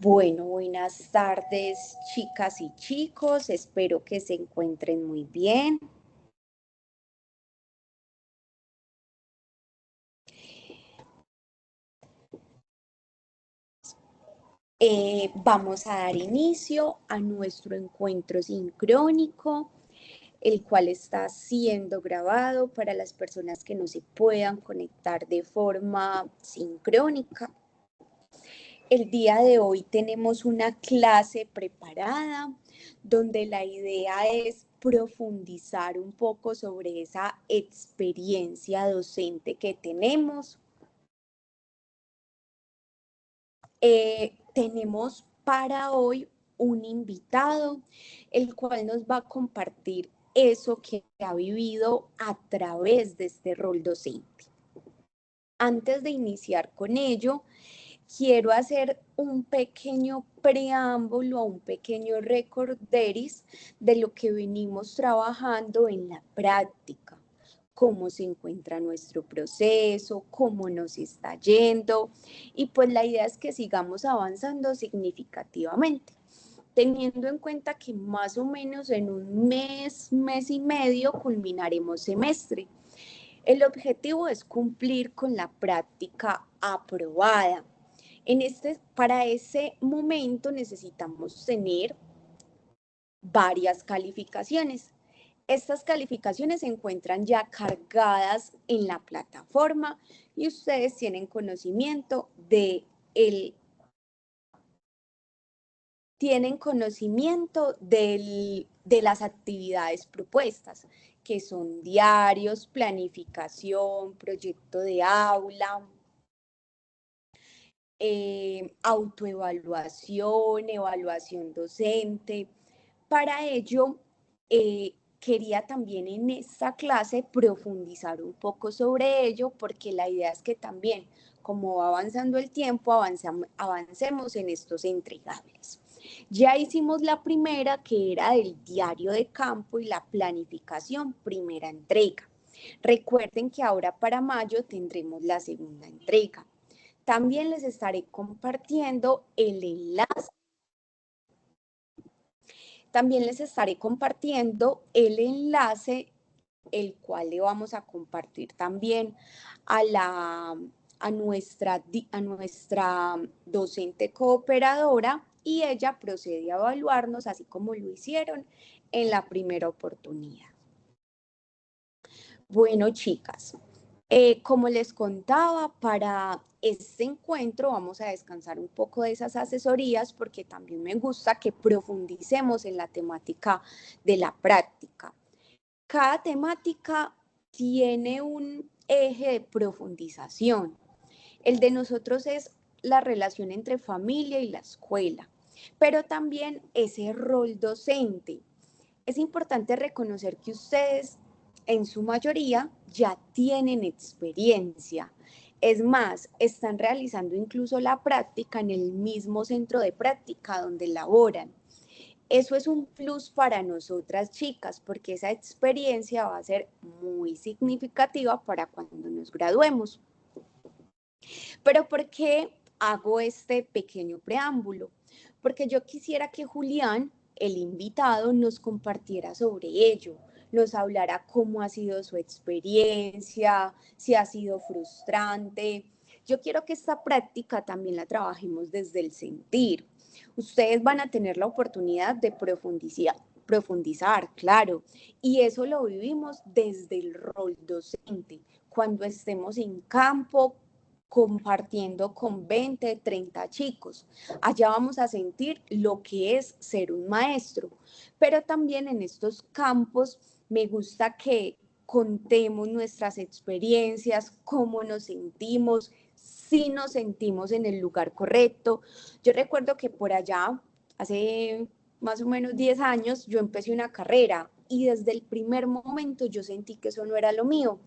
Bueno, buenas tardes, chicas y chicos. Espero que se encuentren muy bien. Vamos a dar inicio a nuestro encuentro sincrónico, el cual está siendo grabado para las personas que no se puedan conectar de forma sincrónica. El día de hoy tenemos una clase preparada donde la idea es profundizar un poco sobre esa experiencia docente que tenemos. Tenemos para hoy un invitado, el cual nos va a compartir eso que ha vivido a través de este rol docente. Antes de iniciar con ello, quiero hacer un pequeño preámbulo, un pequeño recorderis de lo que venimos trabajando en la práctica, cómo se encuentra nuestro proceso, cómo nos está yendo, y pues la idea es que sigamos avanzando significativamente, teniendo en cuenta que más o menos en un mes, mes y medio culminaremos semestre. El objetivo es cumplir con la práctica aprobada. Para ese momento necesitamos tener varias calificaciones. Estas calificaciones se encuentran ya cargadas en la plataforma y ustedes tienen conocimiento de las actividades propuestas, que son diarios, planificación, proyecto de aula, autoevaluación, evaluación docente. Para ello, quería también en esta clase profundizar un poco sobre ello, porque la idea es que también, como va avanzando el tiempo, avancemos en estos entregables. Ya hicimos la primera, que era del diario de campo y la planificación, primera entrega. Recuerden que ahora para mayo tendremos la segunda entrega. También les estaré compartiendo el enlace. También les estaré compartiendo el enlace, el cual le vamos a compartir también a nuestra docente cooperadora, y ella procede a evaluarnos así como lo hicieron en la primera oportunidad. Bueno, chicas, como les contaba, para este encuentro vamos a descansar un poco de esas asesorías, porque también me gusta que profundicemos en la temática de la práctica. Cada temática tiene un eje de profundización. El de nosotros es la relación entre familia y la escuela, pero también ese rol docente. Es importante reconocer que ustedes, en su mayoría, ya tienen experiencia. Es más, están realizando incluso la práctica en el mismo centro de práctica donde laboran. Eso es un plus para nosotras, chicas, porque esa experiencia va a ser muy significativa para cuando nos graduemos. Pero ¿por qué hago este pequeño preámbulo? Porque yo quisiera que Julián, el invitado, nos compartiera sobre ello, nos hablara cómo ha sido su experiencia, si ha sido frustrante. Yo quiero que esta práctica también la trabajemos desde el sentir. Ustedes van a tener la oportunidad de profundizar, claro, y eso lo vivimos desde el rol docente, cuando estemos en campo, compartiendo con 20, 30 chicos. Allá vamos a sentir lo que es ser un maestro, pero también en estos campos me gusta que contemos nuestras experiencias, cómo nos sentimos, si nos sentimos en el lugar correcto. Yo recuerdo que por allá, hace más o menos 10 años, yo empecé una carrera y desde el primer momento yo sentí que eso no era lo mío.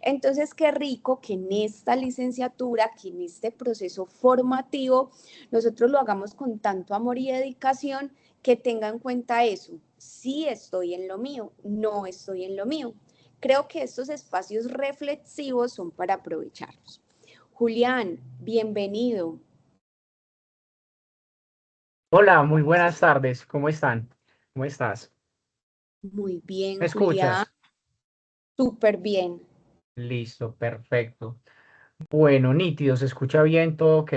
Entonces, qué rico que en esta licenciatura, que en este proceso formativo, nosotros lo hagamos con tanto amor y dedicación, que tenga en cuenta eso. Sí estoy en lo mío, no estoy en lo mío. Creo que estos espacios reflexivos son para aprovecharlos. Julián, bienvenido. Hola, muy buenas tardes. ¿Cómo están? ¿Cómo estás? Muy bien, ¿Me Julián, escuchas? súper bien. Listo, perfecto. Bueno, nítido, se escucha bien, todo ok.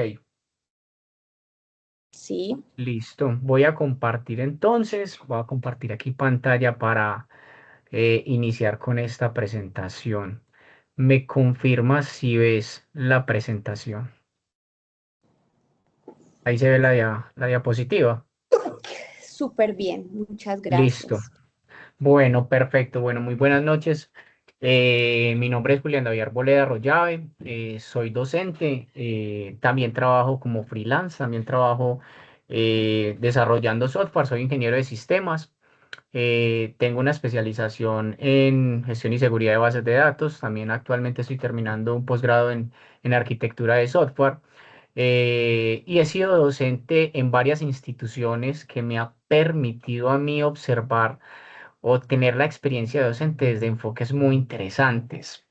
Sí, Listo. Voy a compartir entonces, voy a compartir aquí pantalla para iniciar con esta presentación. ¿Me confirmas si ves la presentación? Ahí se ve la diapositiva. súper bien, muchas Listo. gracias. Bueno, perfecto. Bueno, muy buenas noches. Mi nombre es Julián David Arboleda Arroyave, soy docente, también trabajo como freelance, también trabajo desarrollando software, soy ingeniero de sistemas, tengo una especialización en gestión y seguridad de bases de datos, también actualmente estoy terminando un posgrado en arquitectura de software. Y he sido docente en varias instituciones que me ha permitido a mí observar o tener la experiencia docente desde enfoques muy interesantes,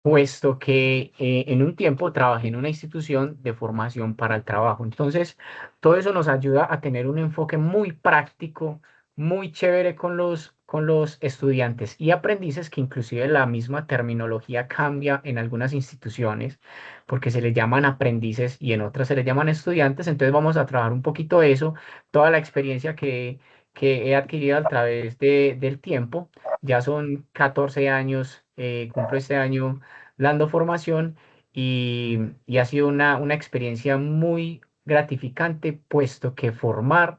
puesto que en un tiempo trabajé en una institución de formación para el trabajo. Entonces, todo eso nos ayuda a tener un enfoque muy práctico, muy chévere con los estudiantes y aprendices, que inclusive la misma terminología cambia en algunas instituciones, porque se les llaman aprendices y en otras se les llaman estudiantes. Entonces, vamos a trabajar un poquito eso, toda la experiencia que he adquirido a través del tiempo. Ya son 14 años, cumplo este año dando formación y ha sido una experiencia muy gratificante, puesto que formar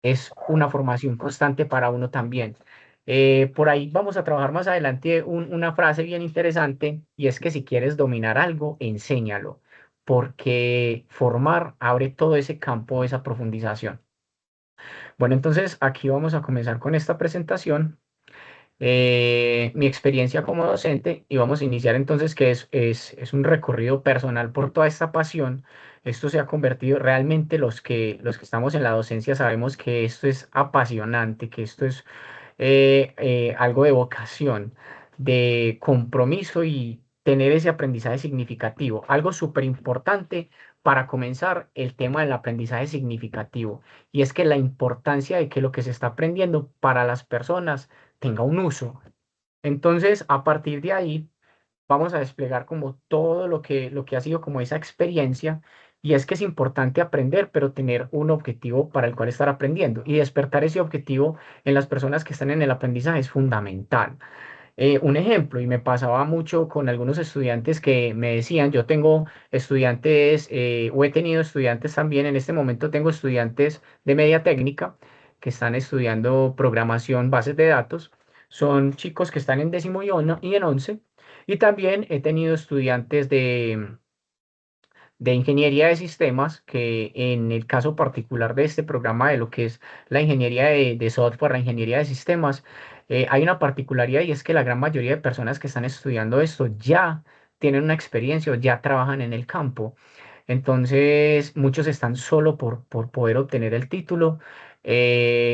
es una formación constante para uno también. Por ahí vamos a trabajar más adelante una frase bien interesante, y es que si quieres dominar algo, enséñalo, porque formar abre todo ese campo, esa profundización. Bueno, entonces aquí vamos a comenzar con esta presentación, mi experiencia como docente, y vamos a iniciar entonces, que es un recorrido personal por toda esta pasión. Esto se ha convertido realmente, los que estamos en la docencia sabemos que esto es apasionante, que esto es algo de vocación, de compromiso y tener ese aprendizaje significativo. Algo súper importante para comenzar, el tema del aprendizaje significativo, y es que la importancia de que lo que se está aprendiendo para las personas tenga un uso. Entonces, a partir de ahí, vamos a desplegar como todo lo que ha sido como esa experiencia, y es que es importante aprender, pero tener un objetivo para el cual estar aprendiendo, y despertar ese objetivo en las personas que están en el aprendizaje es fundamental. Un ejemplo, y me pasaba mucho con algunos estudiantes que me decían, yo tengo estudiantes, o he tenido estudiantes también, en este momento tengo estudiantes de media técnica que están estudiando programación, bases de datos, son chicos que están en décimo y en once, y también he tenido estudiantes de ingeniería de sistemas, que en el caso particular de este programa, de lo que es la ingeniería de software, la ingeniería de sistemas, hay una particularidad, y es que la gran mayoría de personas que están estudiando esto ya tienen una experiencia o ya trabajan en el campo. Entonces, muchos están solo por poder obtener el título.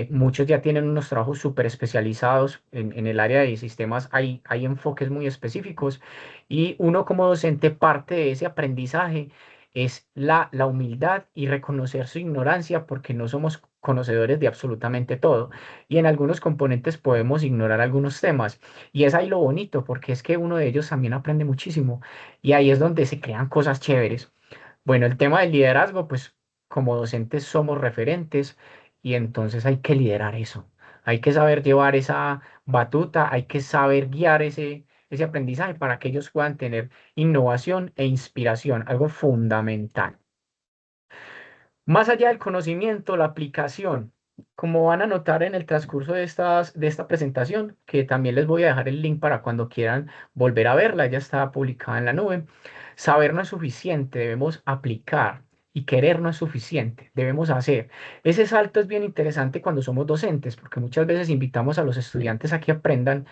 Muchos ya tienen unos trabajos súper especializados en el área de sistemas. Hay enfoques muy específicos, y uno como docente, parte de ese aprendizaje es la humildad y reconocer su ignorancia, porque no somos conocedores de absolutamente todo, y en algunos componentes podemos ignorar algunos temas. Y es ahí lo bonito, porque es que uno de ellos también aprende muchísimo, y ahí es donde se crean cosas chéveres. Bueno, el tema del liderazgo, pues como docentes somos referentes, y entonces hay que liderar eso. Hay que saber llevar esa batuta, hay que saber guiar ese aprendizaje para que ellos puedan tener innovación e inspiración, algo fundamental. Más allá del conocimiento, la aplicación. Como van a notar en el transcurso de esta presentación, que también les voy a dejar el link para cuando quieran volver a verla, ya está publicada en la nube, saber no es suficiente, debemos aplicar, y querer no es suficiente, debemos hacer. Ese salto es bien interesante cuando somos docentes, porque muchas veces invitamos a los estudiantes a que aprendan,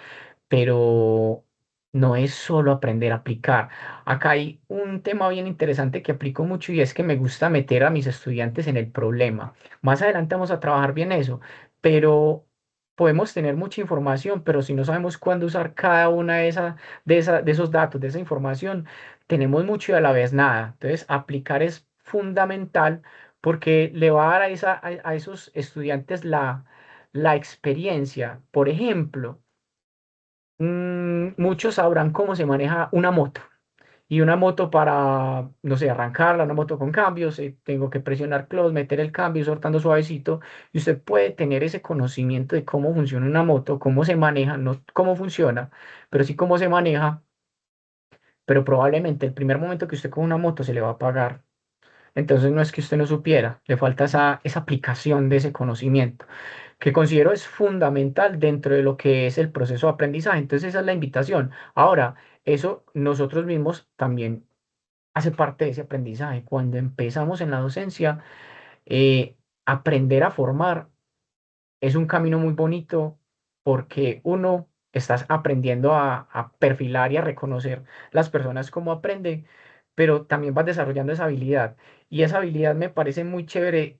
pero no es solo aprender a aplicar. Acá hay un tema bien interesante que aplico mucho, y es que me gusta meter a mis estudiantes en el problema. Más adelante vamos a trabajar bien eso, pero podemos tener mucha información, pero si no sabemos cuándo usar cada una de esos datos, de esa información, tenemos mucho y a la vez nada. Entonces, aplicar es fundamental, porque le va a dar a esos estudiantes la experiencia. Por ejemplo, muchos sabrán cómo se maneja una moto. Y una moto para, no sé, arrancarla, una moto con cambios, tengo que presionar clutch, meter el cambio, soltando suavecito, y usted puede tener ese conocimiento de cómo funciona una moto, cómo se maneja, no cómo funciona, pero sí cómo se maneja, pero probablemente el primer momento que usted con una moto se le va a apagar. Entonces no es que usted no supiera, le falta esa aplicación de ese conocimiento, que considero es fundamental dentro de lo que es el proceso de aprendizaje. Entonces esa es la invitación. Ahora, eso nosotros mismos también hace parte de ese aprendizaje. Cuando empezamos en la docencia, aprender a formar es un camino muy bonito porque uno, estás aprendiendo a perfilar y a reconocer las personas como aprenden, pero también vas desarrollando esa habilidad. Y esa habilidad me parece muy chévere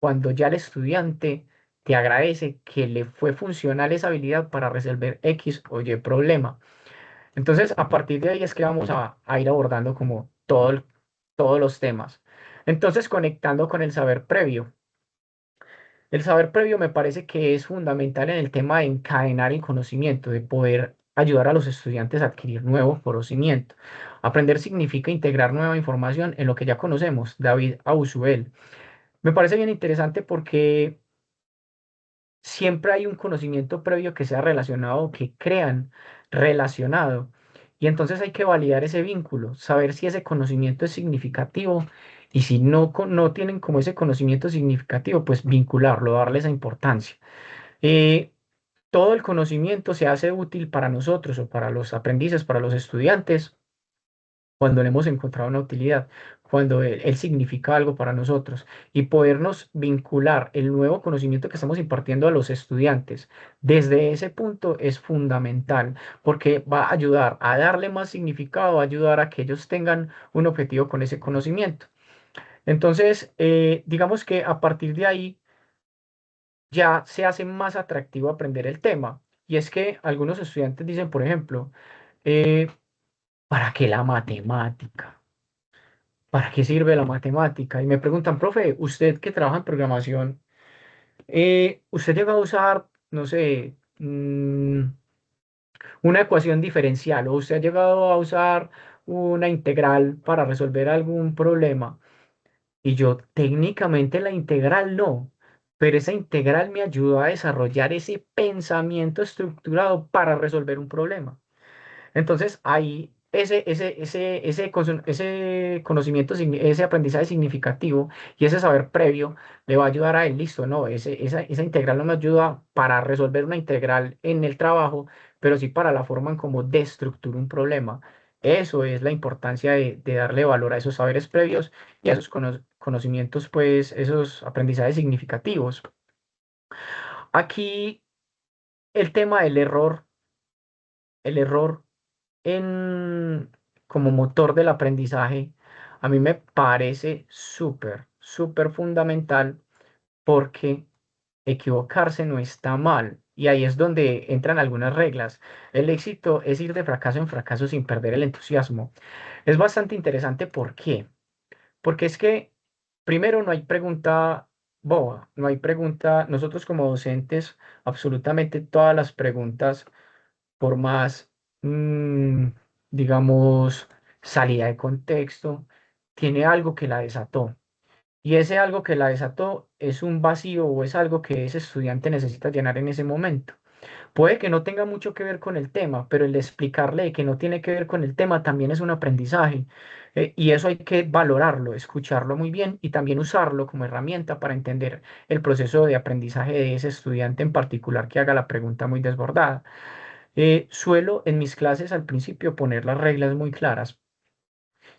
cuando ya el estudiante te agradece que le fue funcional esa habilidad para resolver X o Y problema. Entonces, a partir de ahí es que vamos a ir abordando como todos los temas. Entonces, conectando con el saber previo. El saber previo me parece que es fundamental en el tema de encadenar el conocimiento, de poder ayudar a los estudiantes a adquirir nuevo conocimiento. Aprender significa integrar nueva información en lo que ya conocemos. David Ausubel. Me parece bien interesante porque siempre hay un conocimiento previo que sea relacionado, que crean relacionado. Y entonces hay que validar ese vínculo, saber si ese conocimiento es significativo y si no, no tienen como ese conocimiento significativo, pues vincularlo, darle esa importancia. Eh, Todo el conocimiento se hace útil para nosotros o para los aprendices, para los estudiantes cuando le hemos encontrado una utilidad, cuando él significa algo para nosotros y podernos vincular el nuevo conocimiento que estamos impartiendo a los estudiantes desde ese punto es fundamental porque va a ayudar a darle más significado, va a ayudar a que ellos tengan un objetivo con ese conocimiento. Entonces, digamos que a partir de ahí ya se hace más atractivo aprender el tema. Y es que algunos estudiantes dicen, por ejemplo, eh, ¿para qué la matemática? ¿Para qué sirve la matemática? Y me preguntan, profe, usted que trabaja en programación, ¿usted llega a usar, no sé, una ecuación diferencial o usted ha llegado a usar una integral para resolver algún problema? Y yo, técnicamente la integral no, pero esa integral me ayudó a desarrollar ese pensamiento estructurado para resolver un problema. Entonces, ahí ese conocimiento, ese aprendizaje significativo y ese saber previo le va a ayudar a él, listo, no, esa integral no me ayuda para resolver una integral en el trabajo, pero sí para la forma en cómo destructura un problema. Eso es la importancia de darle valor a esos saberes previos y a esos conocimientos, pues, esos aprendizajes significativos. Aquí el tema del error, el error en, como motor del aprendizaje, a mí me parece súper fundamental porque equivocarse no está mal. Y ahí es donde entran algunas reglas. El éxito es ir de fracaso en fracaso sin perder el entusiasmo. Es bastante interesante. ¿Por qué? Porque es que, primero, no hay pregunta boba, no hay pregunta, nosotros como docentes, absolutamente todas las preguntas por más, mm, digamos, salida de contexto, tiene algo que la desató. Y ese algo que la desató es un vacío o es algo que ese estudiante necesita llenar en ese momento. Puede que no tenga mucho que ver con el tema, pero el explicarle que no tiene que ver con el tema también es un aprendizaje. Y eso hay que valorarlo, escucharlo muy bien y también usarlo como herramienta para entender el proceso de aprendizaje de ese estudiante en particular que haga la pregunta muy desbordada. Suelo en mis clases al principio poner las reglas muy claras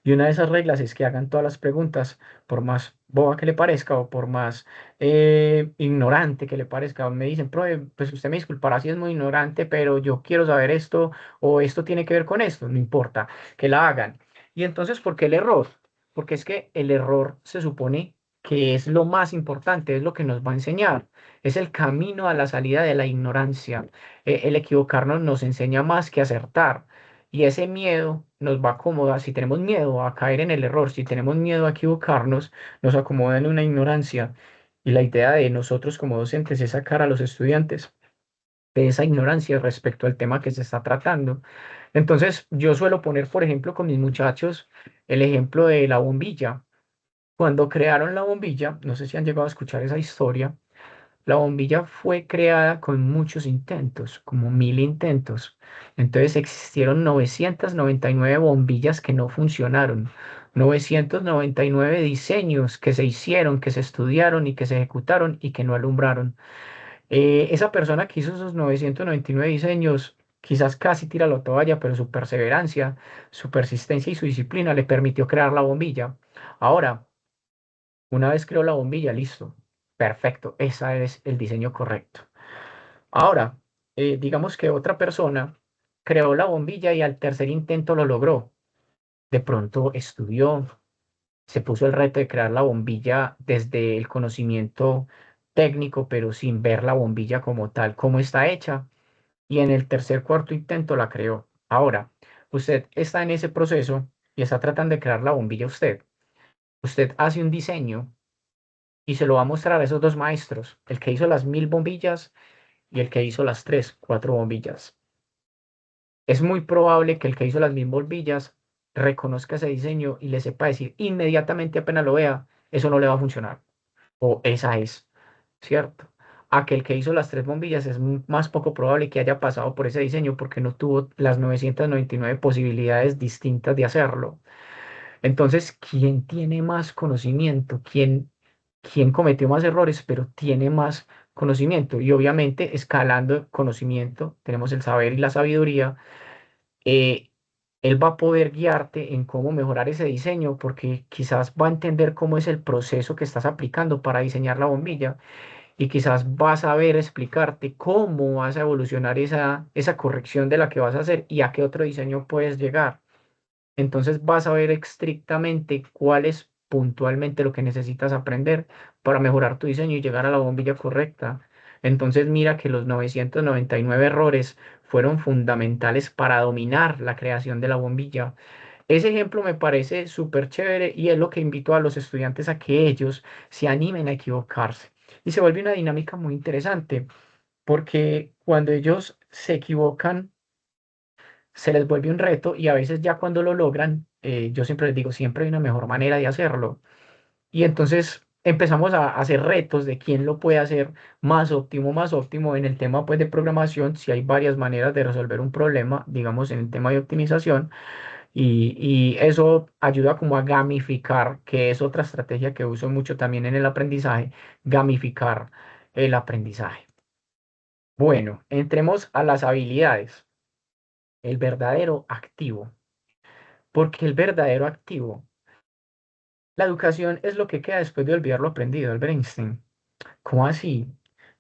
y una de esas reglas es que hagan todas las preguntas, por más boba que le parezca o por más ignorante que le parezca. Me dicen, "Profe, pues usted me disculpará si es muy ignorante, pero yo quiero saber esto o esto tiene que ver con esto, no importa, que la hagan". Y entonces, ¿por qué el error? Porque es que el error se supone que es lo más importante, es lo que nos va a enseñar, es el camino a la salida de la ignorancia. El equivocarnos nos enseña más que acertar. Y ese miedo nos va a acomodar, si tenemos miedo a caer en el error, si tenemos miedo a equivocarnos, nos acomoda en una ignorancia. Y la idea de nosotros como docentes es sacar a los estudiantes de esa ignorancia respecto al tema que se está tratando. Entonces, yo suelo poner, por ejemplo, con mis muchachos el ejemplo de la bombilla. Cuando crearon la bombilla, no sé si han llegado a escuchar esa historia, la bombilla fue creada con muchos intentos, como 1000 intentos. Entonces existieron 999 bombillas que no funcionaron, 999 diseños que se hicieron, que se estudiaron y que se ejecutaron y que no alumbraron. Esa persona que hizo esos 999 diseños quizás casi tira la toalla, pero su perseverancia, su persistencia y su disciplina le permitió crear la bombilla. Ahora, una vez creó la bombilla, listo, perfecto, ese es el diseño correcto. Ahora, digamos que otra persona creó la bombilla y al tercer intento lo logró. De pronto estudió, se puso el reto de crear la bombilla desde el conocimiento técnico, pero sin ver la bombilla como tal, cómo está hecha. Y en el tercer, cuarto intento la creó. Ahora, usted está en ese proceso y está tratando de crear la bombilla usted. Usted hace un diseño y se lo va a mostrar a esos dos maestros, el que hizo las 1000 bombillas y el que hizo las tres, cuatro bombillas. Es muy probable que el que hizo las 1000 bombillas reconozca ese diseño y le sepa decir inmediatamente apenas lo vea, eso no le va a funcionar o esa es, ¿cierto? Aquel que hizo las tres bombillas es más poco probable que haya pasado por ese diseño porque no tuvo las 999 posibilidades distintas de hacerlo. Entonces, ¿quién tiene más conocimiento? ¿Quién cometió más errores, pero tiene más conocimiento? Y obviamente, escalando el conocimiento, tenemos el saber y la sabiduría. eh, Él va a poder guiarte en cómo mejorar ese diseño, porque quizás va a entender cómo es el proceso que estás aplicando para diseñar la bombilla y quizás va a saber explicarte cómo vas a evolucionar esa corrección de la que vas a hacer y a qué otro diseño puedes llegar. Entonces vas a ver estrictamente cuál es puntualmente lo que necesitas aprender para mejorar tu diseño y llegar a la bombilla correcta. Entonces mira que los 999 errores fueron fundamentales para dominar la creación de la bombilla. Ese ejemplo me parece súper chévere y es lo que invito a los estudiantes a que ellos se animen a equivocarse. Y se vuelve una dinámica muy interesante porque cuando ellos se equivocan, se les vuelve un reto y a veces ya cuando lo logran, yo siempre les digo, siempre hay una mejor manera de hacerlo. Y entonces empezamos a hacer retos de quién lo puede hacer más óptimo en el tema pues de programación, si hay varias maneras de resolver un problema, digamos en el tema de optimización, y eso ayuda como a gamificar, que es otra estrategia que uso mucho también en el aprendizaje, gamificar el aprendizaje. Bueno, entremos a las habilidades, el verdadero activo. Porque el verdadero activo, la educación es lo que queda después de olvidar lo aprendido, Albert Einstein. ¿Cómo así?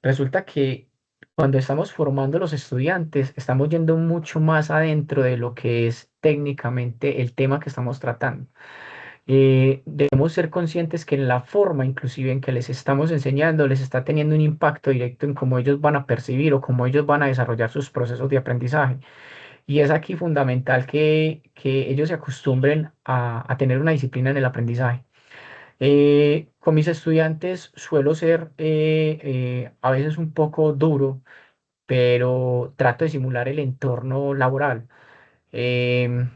Resulta que cuando estamos formando a los estudiantes, estamos yendo mucho más adentro de lo que es técnicamente el tema que estamos tratando. Debemos ser conscientes que la forma inclusive en que les estamos enseñando les está teniendo un impacto directo en cómo ellos van a percibir o cómo ellos van a desarrollar sus procesos de aprendizaje. Y es aquí fundamental que ellos se acostumbren a tener una disciplina en el aprendizaje. Con mis estudiantes suelo ser a veces un poco duro, pero trato de simular el entorno laboral. Em,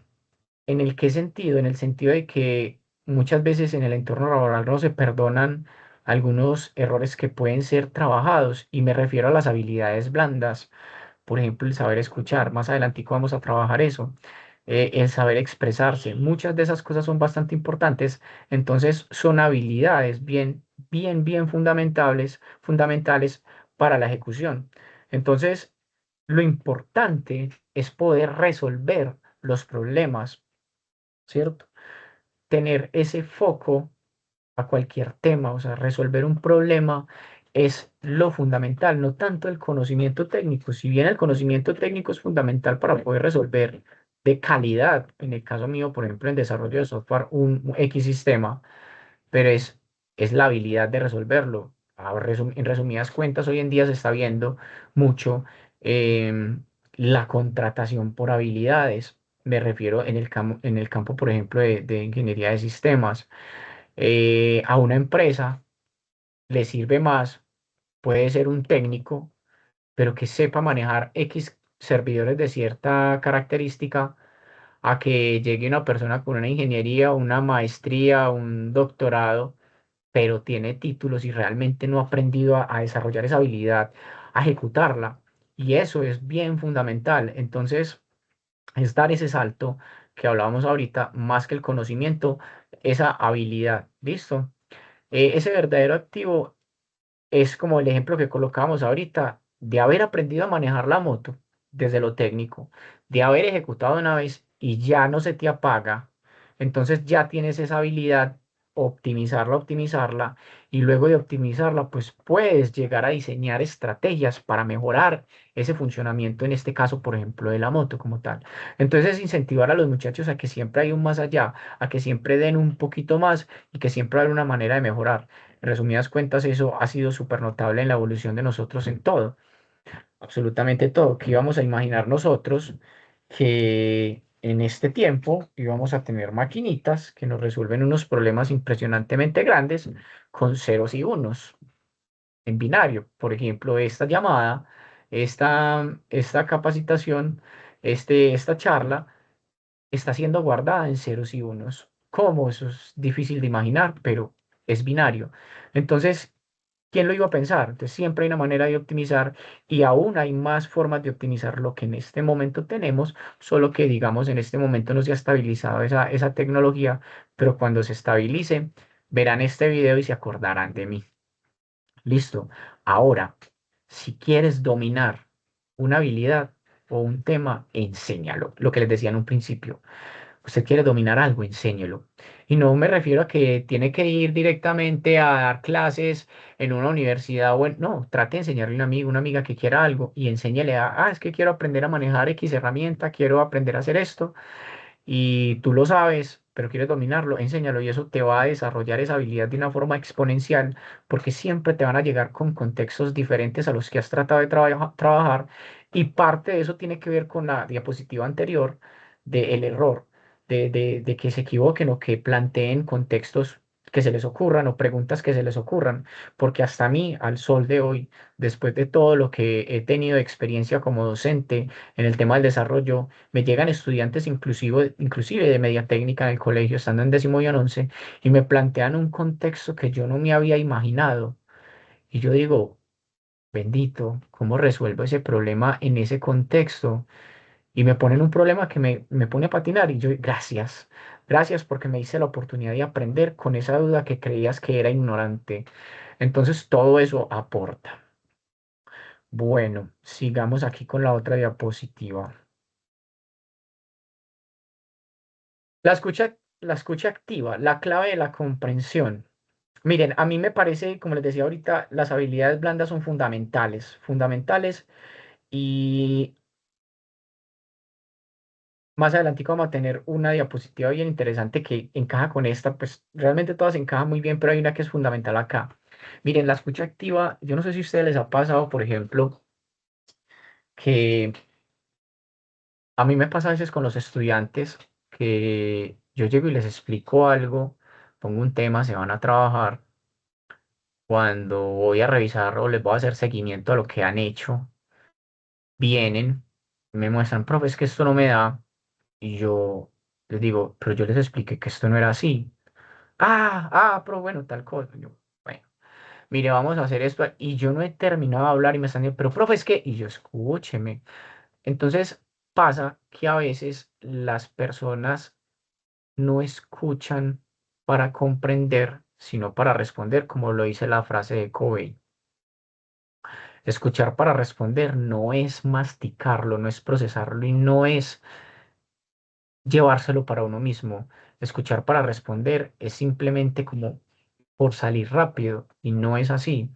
¿En el qué sentido? En el sentido de que muchas veces en el entorno laboral no se perdonan algunos errores que pueden ser trabajados y me refiero a las habilidades blandas, por ejemplo, el saber escuchar. Más adelante vamos a trabajar eso. El saber expresarse. Muchas de esas cosas son bastante importantes. Entonces, son habilidades bien fundamentales para la ejecución. Entonces, lo importante es poder resolver los problemas, ¿cierto? Tener ese foco a cualquier tema, o sea, resolver un problema es lo fundamental, no tanto el conocimiento técnico. Si bien el conocimiento técnico es fundamental para poder resolver de calidad, en el caso mío, por ejemplo, en desarrollo de software, un X sistema, pero es la habilidad de resolverlo. En resumidas cuentas, hoy en día se está viendo mucho la contratación por habilidades. me refiero en el campo, por ejemplo, de ingeniería de sistemas. A una empresa le sirve más, puede ser un técnico, pero que sepa manejar X servidores de cierta característica, a que llegue una persona con una ingeniería, una maestría, un doctorado, pero tiene títulos y realmente no ha aprendido a desarrollar esa habilidad, a ejecutarla. Y eso es bien fundamental. Entonces, es dar ese salto que hablábamos ahorita, más que el conocimiento, esa habilidad. ¿Listo? Ese verdadero activo es como el ejemplo que colocamos ahorita, de haber aprendido a manejar la moto desde lo técnico, de haber ejecutado una vez y ya no se te apaga, entonces ya tienes esa habilidad, optimizarla, y luego de optimizarla, pues puedes llegar a diseñar estrategias para mejorar ese funcionamiento, en este caso, por ejemplo, de la moto como tal. Entonces, incentivar a los muchachos a que siempre hay un más allá, a que siempre den un poquito más y que siempre hay una manera de mejorar. En resumidas cuentas, eso ha sido súper notable en la evolución de nosotros en todo, absolutamente todo. Que íbamos a imaginar nosotros que en este tiempo íbamos a tener maquinitas que nos resuelven unos problemas impresionantemente grandes con ceros y unos en binario? Por ejemplo, esta llamada, esta capacitación, esta charla está siendo guardada en ceros y unos. ¿Cómo? Eso es difícil de imaginar, pero es binario. Entonces, ¿quién lo iba a pensar? Entonces, siempre hay una manera de optimizar, y aún hay más formas de optimizar lo que en este momento tenemos, solo que, digamos, en este momento no se ha estabilizado esa tecnología, pero cuando se estabilice, verán este video y se acordarán de mí. Listo. Ahora, si quieres dominar una habilidad o un tema, enséñalo. Lo que les decía en un principio. Usted quiere dominar algo, enséñelo. Y no me refiero a que tiene que ir directamente a dar clases en una universidad. Bueno, no, trate de enseñarle a un amigo, una amiga que quiera algo, y enséñele es que quiero aprender a manejar X herramienta, quiero aprender a hacer esto, y tú lo sabes, pero quieres dominarlo, enséñalo, y eso te va a desarrollar esa habilidad de una forma exponencial, porque siempre te van a llegar con contextos diferentes a los que has tratado de trabajar, y parte de eso tiene que ver con la diapositiva anterior del error, de que se equivoquen o que planteen contextos que se les ocurran o preguntas que se les ocurran, porque hasta a mí, al sol de hoy, después de todo lo que he tenido de experiencia como docente en el tema del desarrollo, me llegan estudiantes inclusive de media técnica en el colegio, estando en décimo y en once, y me plantean un contexto que yo no me había imaginado. Y yo digo, bendito, ¿cómo resuelvo ese problema en ese contexto? Y me ponen un problema que me pone a patinar, y yo, gracias porque me hice la oportunidad de aprender con esa duda que creías que era ignorante. Entonces todo eso aporta. Bueno, sigamos aquí con la otra diapositiva. La escucha activa, la clave de la comprensión. Miren, a mí me parece, como les decía ahorita, las habilidades blandas son fundamentales, fundamentales, y más adelante vamos a tener una diapositiva bien interesante que encaja con esta, pues realmente todas encajan muy bien, pero hay una que es fundamental acá. Miren, la escucha activa, yo no sé si a ustedes les ha pasado, por ejemplo, que a mí me pasa a veces con los estudiantes que yo llego y les explico algo, pongo un tema, se van a trabajar. Cuando voy a revisar o les voy a hacer seguimiento a lo que han hecho, vienen, me muestran, profe, es que esto no me da. Y yo les digo, pero yo les expliqué que esto no era así. Pero bueno, tal cosa. Yo, bueno, mire, vamos a hacer esto. Y yo no he terminado de hablar y me están diciendo, pero profe, es que, y yo, escúcheme. Entonces pasa que a veces las personas no escuchan para comprender, sino para responder, como lo dice la frase de Covey. Escuchar para responder no es masticarlo, no es procesarlo y no es llevárselo para uno mismo. Escuchar para responder es simplemente como por salir rápido, y no es así.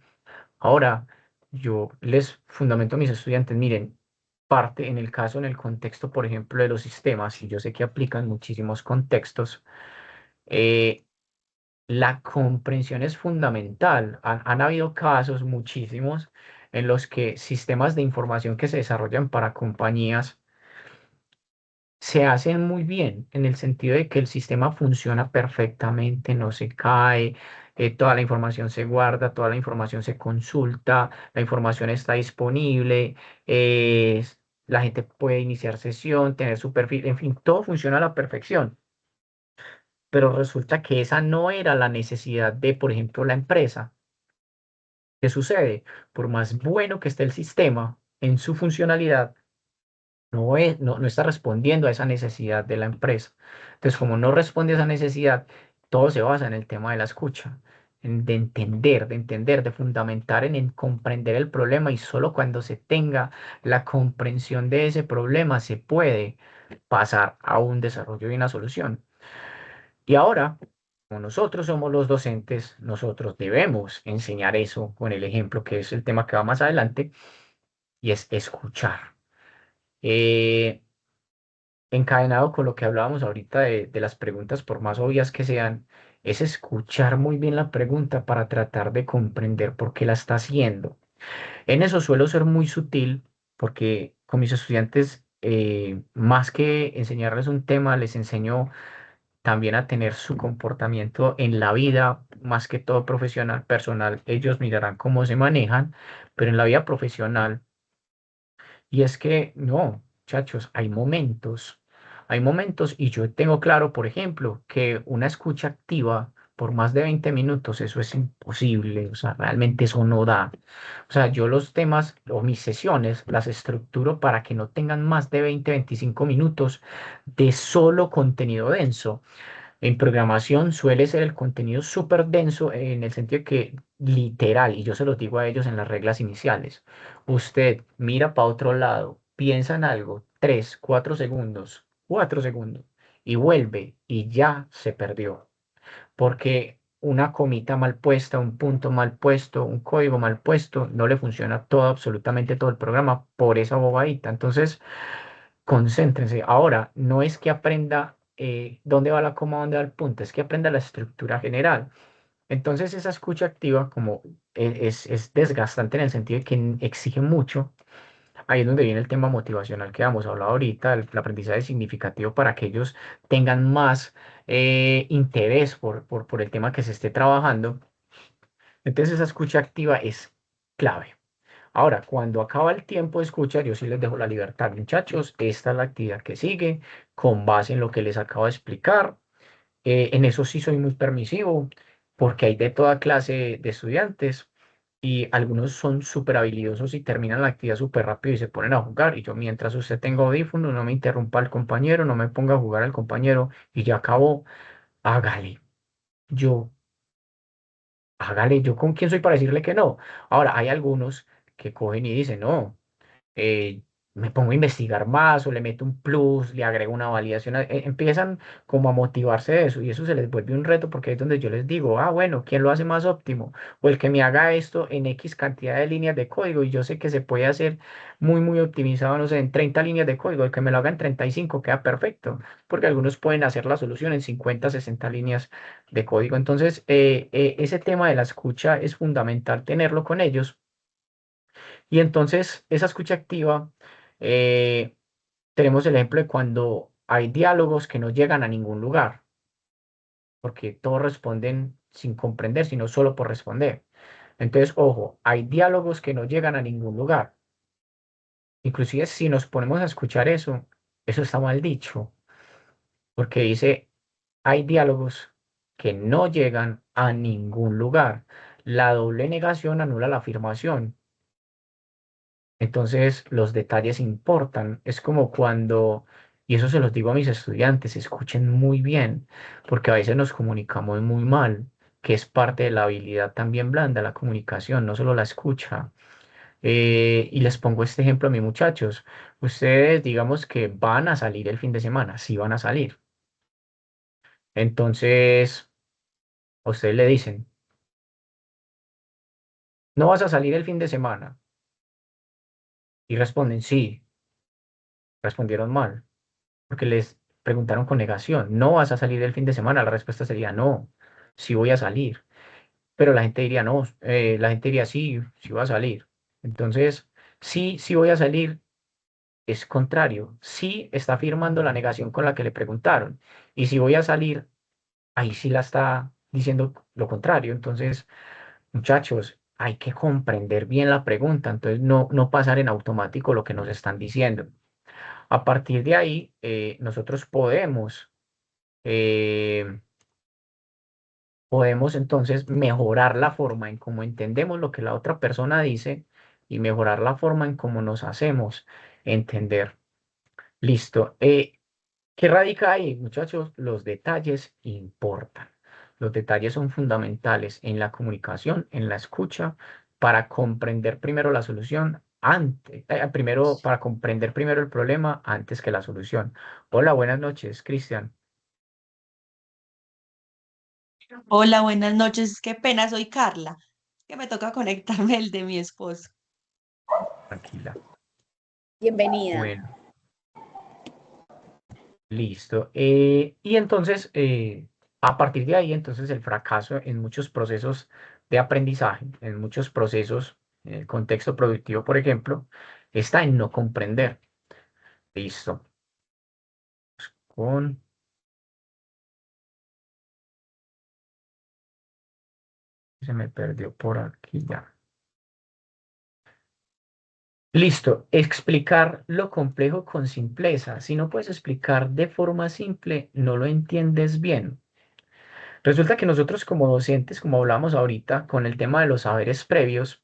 Ahora, yo les fundamento a mis estudiantes, miren, parte en el caso, en el contexto, por ejemplo, de los sistemas, y yo sé que aplican muchísimos contextos, eh, la comprensión es fundamental. Han habido casos, muchísimos, en los que sistemas de información que se desarrollan para compañías se hacen muy bien en el sentido de que el sistema funciona perfectamente, no se cae, toda la información se guarda, toda la información se consulta, la información está disponible, eh, la gente puede iniciar sesión, tener su perfil, en fin, todo funciona a la perfección. Pero resulta que esa no era la necesidad de, por ejemplo, la empresa. ¿Qué sucede? Por más bueno que esté el sistema en su funcionalidad, no está respondiendo a esa necesidad de la empresa. Entonces, como no responde a esa necesidad, todo se basa en el tema de la escucha, de fundamentar en comprender el problema y solo cuando se tenga la comprensión de ese problema se puede pasar a un desarrollo y una solución. Y ahora, como nosotros somos los docentes, nosotros debemos enseñar eso con el ejemplo, que es el tema que va más adelante, y es escuchar. Eh, Encadenado con lo que hablábamos ahorita de las preguntas, por más obvias que sean, es escuchar muy bien la pregunta para tratar de comprender por qué la está haciendo. En eso suelo ser muy sutil porque con mis estudiantes, más que enseñarles un tema, les enseño también a tener su comportamiento en la vida, más que todo profesional, personal. Ellos mirarán cómo se manejan, pero en la vida profesional y es que no, muchachos, hay momentos y yo tengo claro, por ejemplo, que una escucha activa por más de 20 minutos, eso es imposible, o sea, realmente eso no da. O sea, yo los temas o mis sesiones las estructuro para que no tengan más de 20-25 minutos de solo contenido denso. En programación suele ser el contenido súper denso en el sentido de que literal, y yo se los digo a ellos en las reglas iniciales, usted mira para otro lado, piensa en algo, 3, 4 segundos, 4 segundos, y vuelve y ya se perdió. Porque una comita mal puesta, un punto mal puesto, un código mal puesto, no le funciona todo, absolutamente todo el programa por esa bobadita. Entonces, concéntrense. Ahora, no es que aprenda dónde va la coma, dónde va el punto, es que aprenda la estructura general. Entonces, esa escucha activa, como es desgastante en el sentido de que exige mucho, ahí es donde viene el tema motivacional que hemos hablado ahorita, el aprendizaje significativo para que ellos tengan más interés por el tema que se esté trabajando. Entonces, esa escucha activa es clave. Ahora, cuando acaba el tiempo de escucha, yo sí les dejo la libertad, muchachos. Esta es la actividad que sigue, con base en lo que les acabo de explicar. En eso sí soy muy permisivo, porque hay de toda clase de estudiantes y algunos son súper habilidosos y terminan la actividad súper rápido y se ponen a jugar. Y yo, mientras usted tenga audífonos, no me interrumpa al compañero, no me ponga a jugar al compañero y ya acabó, hágale. Yo Hágale, yo con quién soy para decirle que no. Ahora, hay algunos que cogen y dicen, no, eh, me pongo a investigar más o le meto un plus, le agrego una validación, empiezan como a motivarse de eso y eso se les vuelve un reto porque es donde yo les digo, ah, bueno, ¿quién lo hace más óptimo? O el que me haga esto en X cantidad de líneas de código y yo sé que se puede hacer muy optimizado, no sé, en 30 líneas de código, el que me lo haga en 35 queda perfecto, porque algunos pueden hacer la solución en 50-60 líneas de código. Entonces, ese tema de la escucha es fundamental tenerlo con ellos y entonces, esa escucha activa, eh, tenemos el ejemplo de cuando hay diálogos que no llegan a ningún lugar, porque todos responden sin comprender, sino solo por responder. Entonces, ojo, hay diálogos que no llegan a ningún lugar. Inclusive si nos ponemos a escuchar eso, eso está mal dicho, porque dice, hay diálogos que no llegan a ningún lugar. La doble negación anula la afirmación. Entonces, los detalles importan. Es como cuando, y eso se los digo a mis estudiantes, escuchen muy bien, porque a veces nos comunicamos muy mal, que es parte de la habilidad también blanda, la comunicación, no solo la escucha. Y les pongo este ejemplo a mis muchachos. Ustedes, digamos que van a salir el fin de semana, sí van a salir. Entonces, a ustedes le dicen, no vas a salir el fin de semana. Y responden, sí, respondieron mal. Porque les preguntaron con negación, ¿no vas a salir el fin de semana? La respuesta sería no, sí voy a salir. Pero la gente diría no, la gente diría sí, sí voy a salir. Entonces, sí, sí voy a salir. es contrario. Sí está afirmando la negación con la que le preguntaron. Y si voy a salir, ahí sí la está diciendo lo contrario. Entonces, muchachos, hay que comprender bien la pregunta. Entonces, no pasar en automático lo que nos están diciendo. A partir de ahí, nosotros eh, podemos entonces mejorar la forma en cómo entendemos lo que la otra persona dice y mejorar la forma en cómo nos hacemos entender. Listo. ¿Qué radica ahí, muchachos? Los detalles importan. Los detalles son fundamentales en la comunicación, en la escucha, para comprender primero la solución primero, para comprender primero el problema antes que la solución. Hola, buenas noches, Cristian. Hola, buenas noches. Qué pena, soy Carla, que me toca conectarme el de mi esposo. Tranquila. Bienvenida. Bueno, listo. Y entonces, a partir de ahí, entonces el fracaso en muchos procesos de aprendizaje, en muchos procesos, en el contexto productivo, por ejemplo, está en no comprender. Listo. Con, se me perdió por aquí ya. Listo. Explicar lo complejo con simpleza. Si no puedes explicar de forma simple, no lo entiendes bien. Resulta que nosotros como docentes, como hablamos ahorita, con el tema de los saberes previos,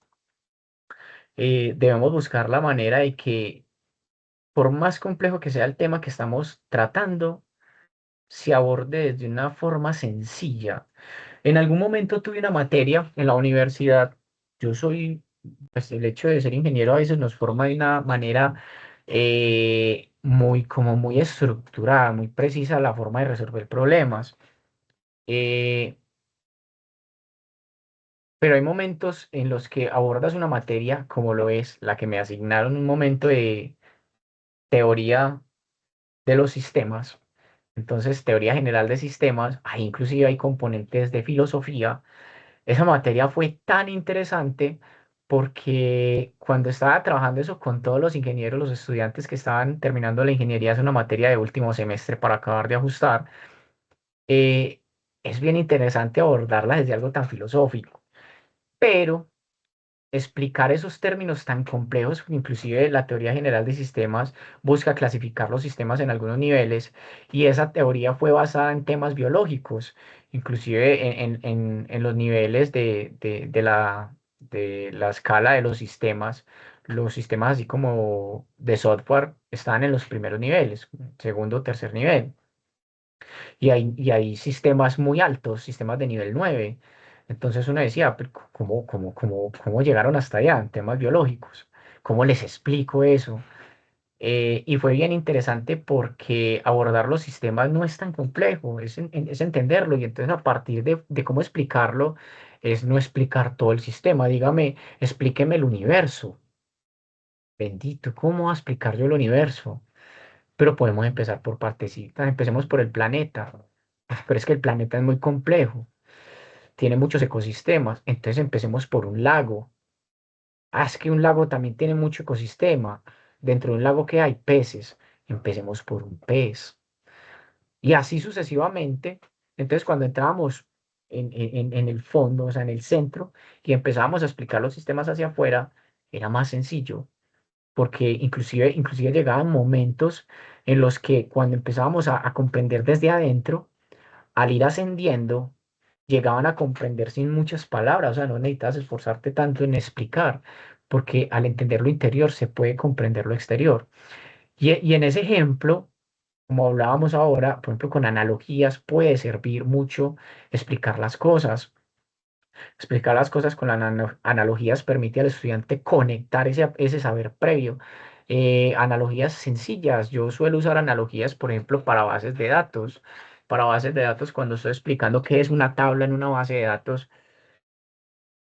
debemos buscar la manera de que, por más complejo que sea el tema que estamos tratando, se aborde desde una forma sencilla. En algún momento tuve una materia en la universidad. Yo soy, pues el hecho de ser ingeniero a veces nos forma de una manera como muy estructurada, muy precisa la forma de resolver problemas. Eh, pero hay momentos en los que abordas una materia como lo es la que me asignaron, un momento de teoría de los sistemas. Entonces, teoría general de sistemas, ahí inclusive hay componentes de filosofía. Esa materia fue tan interesante porque cuando estaba trabajando eso con todos los ingenieros, los estudiantes que estaban terminando la ingeniería, es una materia de último semestre para acabar de ajustar, eh, es bien interesante abordarla desde algo tan filosófico, pero explicar esos términos tan complejos, inclusive la teoría general de sistemas busca clasificar los sistemas en algunos niveles y esa teoría fue basada en temas biológicos, inclusive en los niveles de la escala de los sistemas así como de software están en los primeros niveles, segundo o tercer nivel. Y hay sistemas muy altos, sistemas de nivel 9. Entonces uno decía, "Pero ¿cómo llegaron hasta allá en temas biológicos? ¿Cómo les explico eso?" Y fue bien interesante porque abordar los sistemas no es tan complejo, es entenderlo. Y entonces a partir de cómo explicarlo, es no explicar todo el sistema. Dígame, explíqueme el universo. Bendito, ¿cómo voy a explicar yo el universo? Pero podemos empezar por partecitas. Empecemos por el planeta. Pero es que el planeta es muy complejo, tiene muchos ecosistemas. Entonces empecemos por un lago. Ah, es que un lago también tiene mucho ecosistema. Dentro de un lago que hay peces. Empecemos por un pez. Y así sucesivamente. Entonces cuando entrábamos en el fondo, o sea, en el centro, y empezábamos a explicar los sistemas hacia afuera, era más sencillo porque inclusive llegaban momentos en los que cuando empezábamos a comprender desde adentro, al ir ascendiendo, llegaban a comprender sin muchas palabras, o sea, no necesitas esforzarte tanto en explicar, porque al entender lo interior se puede comprender lo exterior. Y en ese ejemplo, como hablábamos ahora, por ejemplo, con analogías puede servir mucho explicar las cosas. Explicar las cosas con las analogías permite al estudiante conectar ese saber previo. Analogías sencillas. Yo suelo usar analogías, por ejemplo, para bases de datos. Para bases de datos, cuando estoy explicando qué es una tabla en una base de datos,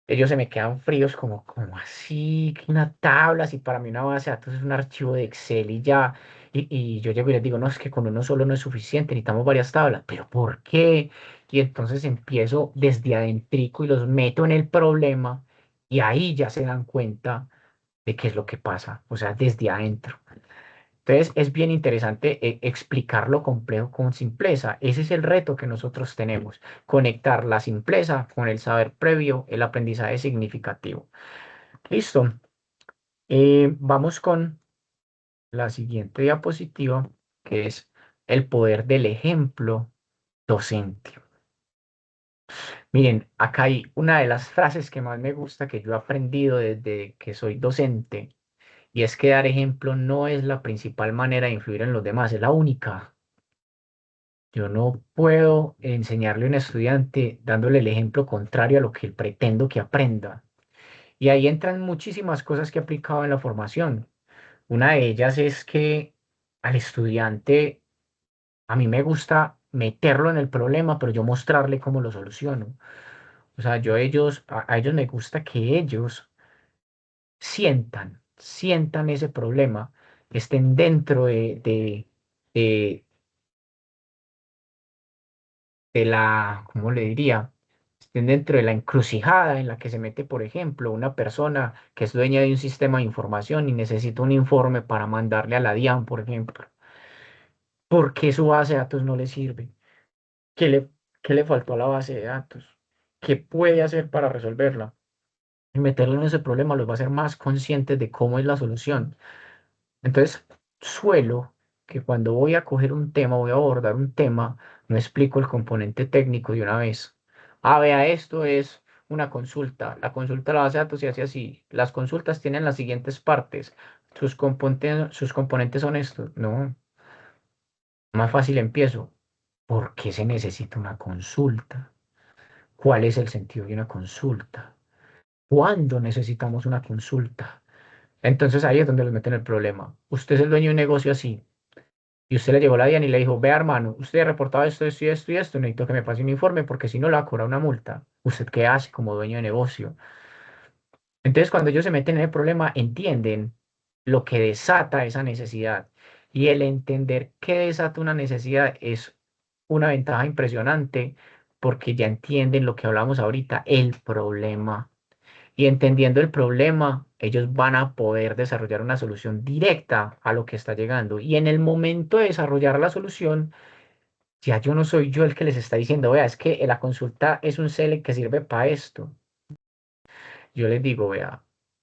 ellos se me quedan fríos como así, que una tabla, si para mí una base de datos es un archivo de Excel y ya, y yo llego y les digo, no, es que con uno solo no es suficiente, necesitamos varias tablas, pero ¿por qué? Y entonces empiezo desde adentrico y los meto en el problema y ahí ya se dan cuenta de qué es lo que pasa, o sea, desde adentro. Entonces es bien interesante explicar lo complejo con simpleza. Ese es el reto que nosotros tenemos, conectar la simpleza con el saber previo, el aprendizaje significativo. Listo. Vamos con la siguiente diapositiva, que es el poder del ejemplo docente. Miren, acá hay una de las frases que más me gusta que yo he aprendido desde que soy docente, y es que dar ejemplo no es la principal manera de influir en los demás, es la única. Yo no puedo enseñarle a un estudiante dándole el ejemplo contrario a lo que pretendo que aprenda. Y ahí entran muchísimas cosas que he aplicado en la formación. Una de ellas es que al estudiante, a mí me gusta meterlo en el problema, pero yo mostrarle cómo lo soluciono. O sea, a ellos me gusta que ellos sientan ese problema, estén dentro de, de la, ¿cómo le diría? Estén dentro de la encrucijada en la que se mete, por ejemplo, una persona que es dueña de un sistema de información y necesita un informe para mandarle a la DIAN, por ejemplo. ¿Por qué su base de datos no le sirve? ¿Qué le, qué le faltó a la base de datos? ¿Qué puede hacer para resolverla? Y meterlo en ese problema los va a hacer más conscientes de cómo es la solución. Entonces, suelo que cuando voy a coger un tema, voy a abordar un tema, no explico el componente técnico de una vez. Ah, vea, esto es una consulta. La consulta de la base de datos se hace así. Las consultas tienen las siguientes partes. Sus componentes son estos. No, más fácil empiezo. ¿Por qué se necesita una consulta? ¿Cuál es el sentido de una consulta? ¿Cuándo necesitamos una consulta? Entonces ahí es donde les meten el problema. Usted es el dueño de un negocio así y usted le llegó la DIAN y le dijo, vea hermano, usted ha reportado esto, esto y esto y esto, necesito que me pase un informe porque si no le va a cobrar una multa. ¿Usted qué hace como dueño de negocio? Entonces cuando ellos se meten en el problema, entienden lo que desata esa necesidad. Y el entender qué desata una necesidad es una ventaja impresionante porque ya entienden lo que hablamos ahorita, el problema. Y entendiendo el problema, ellos van a poder desarrollar una solución directa a lo que está llegando. Y en el momento de desarrollar la solución, ya yo no soy yo el que les está diciendo, vea, es que la consulta es un select que sirve para esto. Yo les digo, vea,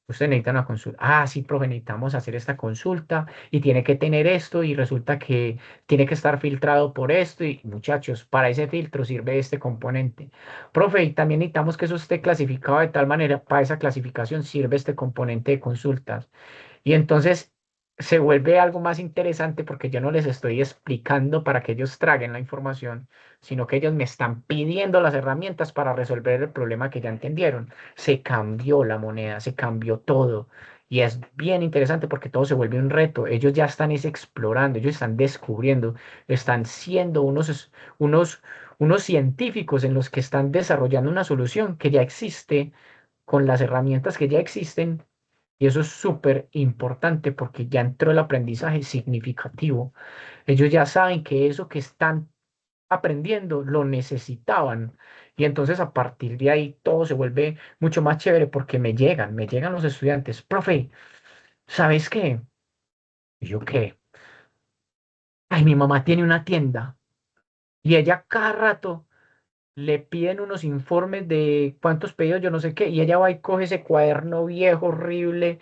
usted necesita una consulta. Ah, sí, profe, necesitamos hacer esta consulta y tiene que tener esto y resulta que tiene que estar filtrado por esto y muchachos, para ese filtro sirve este componente. Profe, y también necesitamos que eso esté clasificado de tal manera, para esa clasificación sirve este componente de consultas. Y entonces se vuelve algo más interesante porque yo no les estoy explicando para que ellos traguen la información, sino que ellos me están pidiendo las herramientas para resolver el problema que ya entendieron. Se cambió la moneda, se cambió todo. Y es bien interesante porque todo se vuelve un reto. Ellos ya están explorando, ellos están descubriendo, están siendo unos, unos científicos en los que están desarrollando una solución que ya existe con las herramientas que ya existen y eso es súper importante porque ya entró el aprendizaje significativo. Ellos ya saben que eso que están aprendiendo lo necesitaban. Y entonces a partir de ahí todo se vuelve mucho más chévere porque me llegan los estudiantes. Profe, ¿sabes qué? ¿Y yo qué? Ay, mi mamá tiene una tienda y ella cada rato le piden unos informes de cuántos pedidos, yo no sé qué, y ella va y coge ese cuaderno viejo, horrible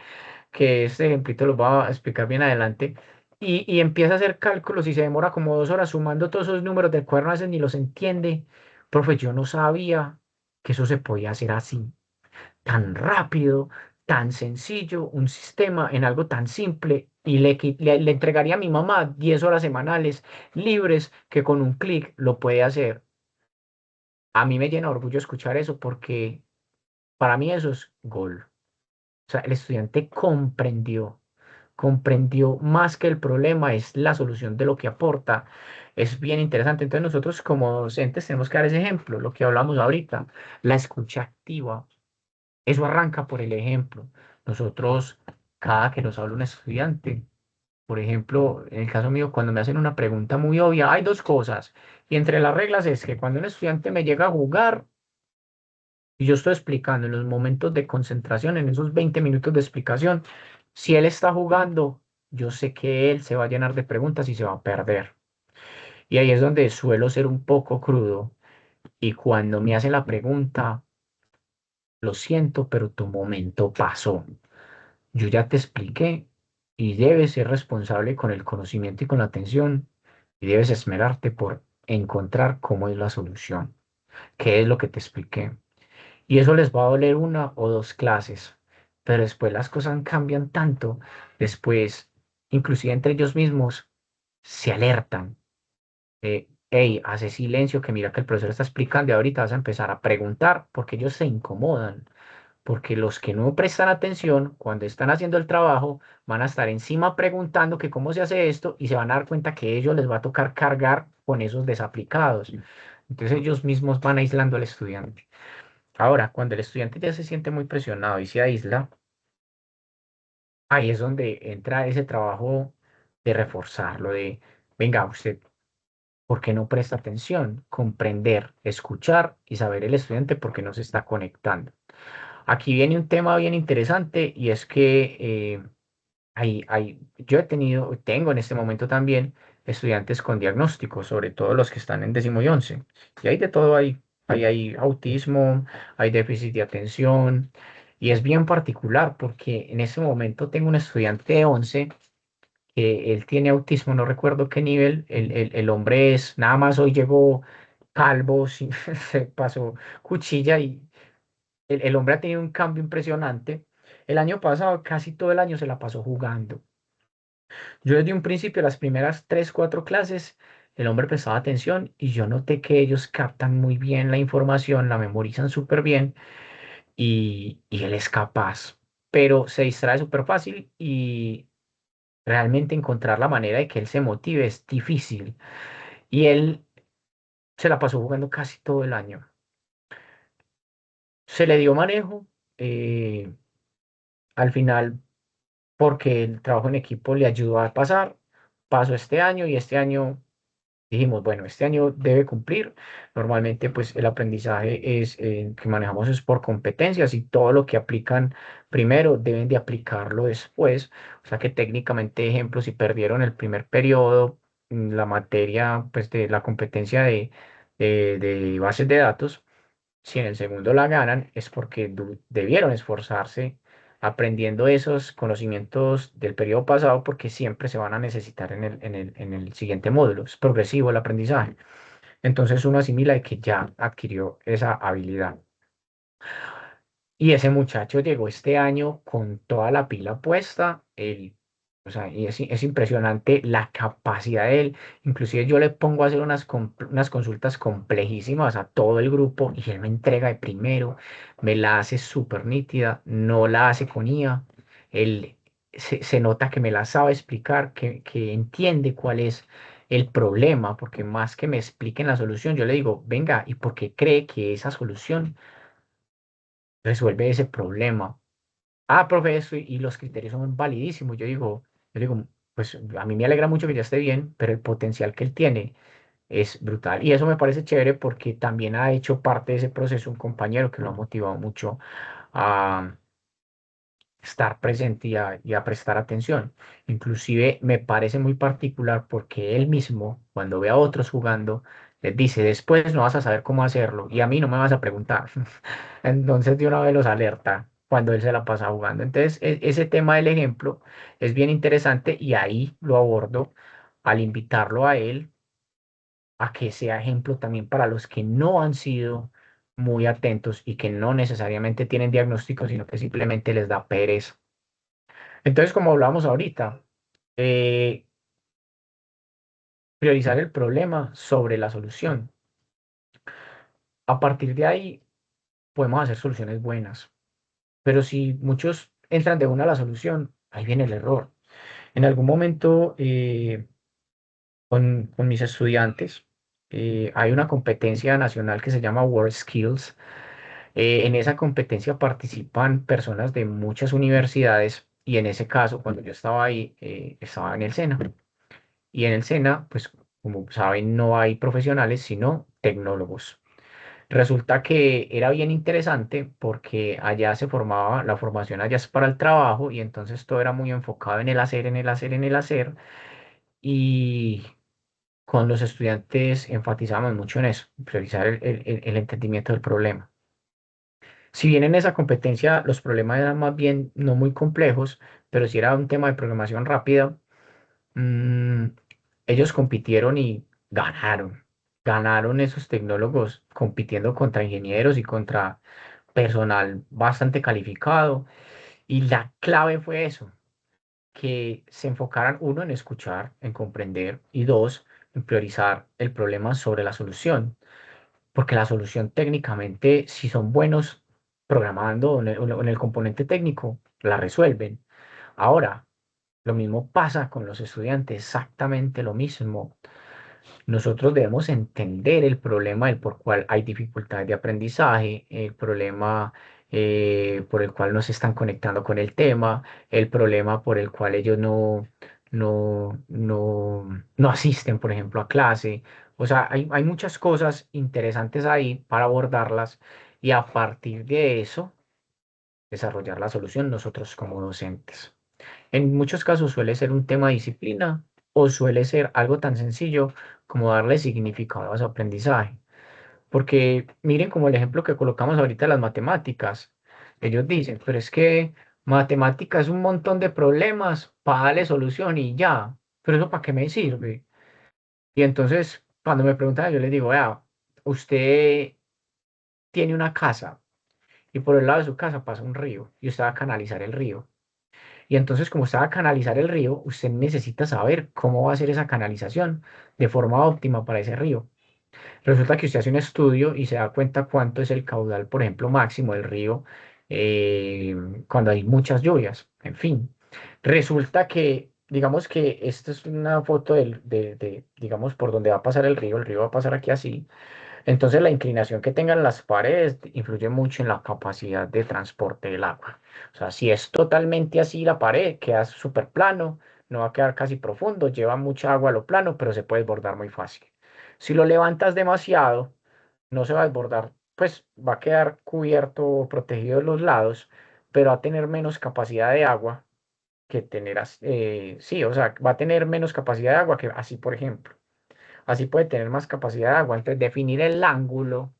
que este ejemplito lo va a explicar bien adelante, y empieza a hacer cálculos y se demora como 2 horas sumando todos esos números del cuaderno, a veces ni los entiende. Profe, yo no sabía que eso se podía hacer así, tan rápido, tan sencillo, un sistema en algo tan simple, y le entregaría a mi mamá 10 horas semanales libres que con un clic lo puede hacer. A mí me llena de orgullo escuchar eso porque para mí eso es gol. O sea, el estudiante comprendió más que el problema, es la solución de lo que aporta. Es bien interesante. Entonces nosotros como docentes tenemos que dar ese ejemplo, lo que hablamos ahorita, la escucha activa. Eso arranca por el ejemplo. Nosotros, cada que nos habla un estudiante, por ejemplo, en el caso mío, cuando me hacen una pregunta muy obvia, hay dos cosas. Y entre las reglas es que cuando un estudiante me llega a jugar, y yo estoy explicando en los momentos de concentración, en esos 20 minutos de explicación, si él está jugando, yo sé que él se va a llenar de preguntas y se va a perder. Y ahí es donde suelo ser un poco crudo. Y cuando me hace la pregunta, lo siento, pero tu momento pasó. Yo ya te expliqué y debes ser responsable con el conocimiento y con la atención y debes esmerarte por encontrar cómo es la solución, qué es lo que te expliqué. Y eso les va a doler una o dos clases, pero después las cosas cambian tanto, después, inclusive entre ellos mismos, se alertan. Hey, hace silencio, que mira que el profesor está explicando y ahorita vas a empezar a preguntar porque ellos se incomodan. Porque los que no prestan atención cuando están haciendo el trabajo van a estar encima preguntando que cómo se hace esto y se van a dar cuenta que a ellos les va a tocar cargar con esos desaplicados. Entonces ellos mismos van aislando al estudiante. Ahora, cuando el estudiante ya se siente muy presionado y se aísla, ahí es donde entra ese trabajo de reforzarlo, de, venga, usted, ¿por qué no presta atención? Comprender, escuchar y saber el estudiante por qué no se está conectando. Aquí viene un tema bien interesante y es que yo tengo en este momento también estudiantes con diagnósticos, sobre todo los que están en décimo y once. Y hay de todo ahí. Hay autismo, hay déficit de atención y es bien particular porque en este momento tengo un estudiante de 11 que él tiene autismo, no recuerdo qué nivel, el hombre es, nada más hoy llegó calvo, se pasó cuchilla y el hombre ha tenido un cambio impresionante. El año pasado, casi todo el año se la pasó jugando. Yo desde un principio, las primeras 3, 4 clases, el hombre prestaba atención y yo noté que ellos captan muy bien la información, la memorizan súper bien y él es capaz, pero se distrae súper fácil y realmente encontrar la manera de que él se motive es difícil. Y él se la pasó jugando casi todo el año. Se le dio manejo. Al final porque el trabajo en equipo le ayudó a pasar. Pasó este año y este año dijimos, bueno, este año debe cumplir. Normalmente, pues el aprendizaje es que manejamos es por competencias y todo lo que aplican primero deben de aplicarlo después. O sea que técnicamente, ejemplo, si perdieron el primer periodo, la materia, pues de la competencia de bases de datos, si en el segundo la ganan, es porque debieron esforzarse aprendiendo esos conocimientos del periodo pasado porque siempre se van a necesitar en el siguiente módulo. Es progresivo el aprendizaje. Entonces uno asimila de que ya adquirió esa habilidad. Y ese muchacho llegó este año con toda la pila puesta, o sea, y es impresionante la capacidad de él. Inclusive yo le pongo a hacer unas consultas complejísimas a todo el grupo y él me entrega de primero, me la hace súper nítida, no la hace con IA. Él se nota que me la sabe explicar, que entiende cuál es el problema, porque más que me expliquen la solución, yo le digo, venga, ¿y por qué cree que esa solución resuelve ese problema? Ah, profe, eso y los criterios son validísimos. Yo digo, pues a mí me alegra mucho que ya esté bien, pero el potencial que él tiene es brutal. Y eso me parece chévere porque también ha hecho parte de ese proceso un compañero que lo ha motivado mucho a estar presente y a prestar atención. Inclusive me parece muy particular porque él mismo, cuando ve a otros jugando, les dice, después no vas a saber cómo hacerlo y a mí no me vas a preguntar. Entonces de una vez los alerta cuando él se la pasa jugando. Entonces ese tema del ejemplo es bien interesante y ahí lo abordo al invitarlo a él a que sea ejemplo también para los que no han sido muy atentos y que no necesariamente tienen diagnóstico, sino que simplemente les da pereza. Entonces, como hablábamos ahorita, eh, priorizar el problema sobre la solución. A partir de ahí podemos hacer soluciones buenas, pero si muchos entran de una a la solución, ahí viene el error. En algún momento, con mis estudiantes, hay una competencia nacional que se llama World Skills. En esa competencia participan personas de muchas universidades y en ese caso, cuando yo estaba ahí, estaba en el SENA. Y en el SENA, pues como saben, no hay profesionales, sino tecnólogos. Resulta que era bien interesante porque allá se formaba, la formación allá es para el trabajo y entonces todo era muy enfocado en el hacer, en el hacer, en el hacer y con los estudiantes enfatizamos mucho en eso, priorizar el entendimiento del problema. Si bien en esa competencia los problemas eran más bien no muy complejos, pero si era un tema de programación rápida, mm, ellos compitieron y ganaron. Ganaron esos tecnólogos compitiendo contra ingenieros y contra personal bastante calificado. Y la clave fue eso, que se enfocaran uno en escuchar, en comprender y dos, en priorizar el problema sobre la solución. Porque la solución técnicamente, si son buenos programando o en el componente técnico, la resuelven. Ahora, lo mismo pasa con los estudiantes, exactamente lo mismo. Nosotros debemos entender el problema del por cual hay dificultades de aprendizaje, el problema por el cual no se están conectando con el tema, el problema por el cual ellos no asisten, por ejemplo, a clase. O sea, hay muchas cosas interesantes ahí para abordarlas y a partir de eso desarrollar la solución nosotros como docentes. En muchos casos suele ser un tema de disciplina o suele ser algo tan sencillo como darle significado a su aprendizaje. Porque miren como el ejemplo que colocamos ahorita de las matemáticas. Ellos dicen, pero es que matemática es un montón de problemas para darle solución y ya. Pero eso ¿para qué me sirve? Y entonces, cuando me preguntan, yo les digo, vea, usted tiene una casa y por el lado de su casa pasa un río y usted va a canalizar el río. Y entonces, como usted va a canalizar el río, usted necesita saber cómo va a ser esa canalización de forma óptima para ese río. Resulta que usted hace un estudio y se da cuenta cuánto es el caudal, por ejemplo, máximo del río cuando hay muchas lluvias. En fin, resulta que, digamos que esta es una foto digamos, por donde va a pasar el río va a pasar aquí así. Entonces la inclinación que tengan las paredes influye mucho en la capacidad de transporte del agua. O sea, si es totalmente así la pared, queda súper plano, no va a quedar casi profundo, lleva mucha agua a lo plano, pero se puede desbordar muy fácil. Si lo levantas demasiado, no se va a desbordar, pues va a quedar cubierto o protegido de los lados, pero va a tener menos capacidad de agua que tener sí, o sea, va a tener menos capacidad de agua que así, por ejemplo. Así puede tener más capacidad de agua. Entonces, definir el ángulo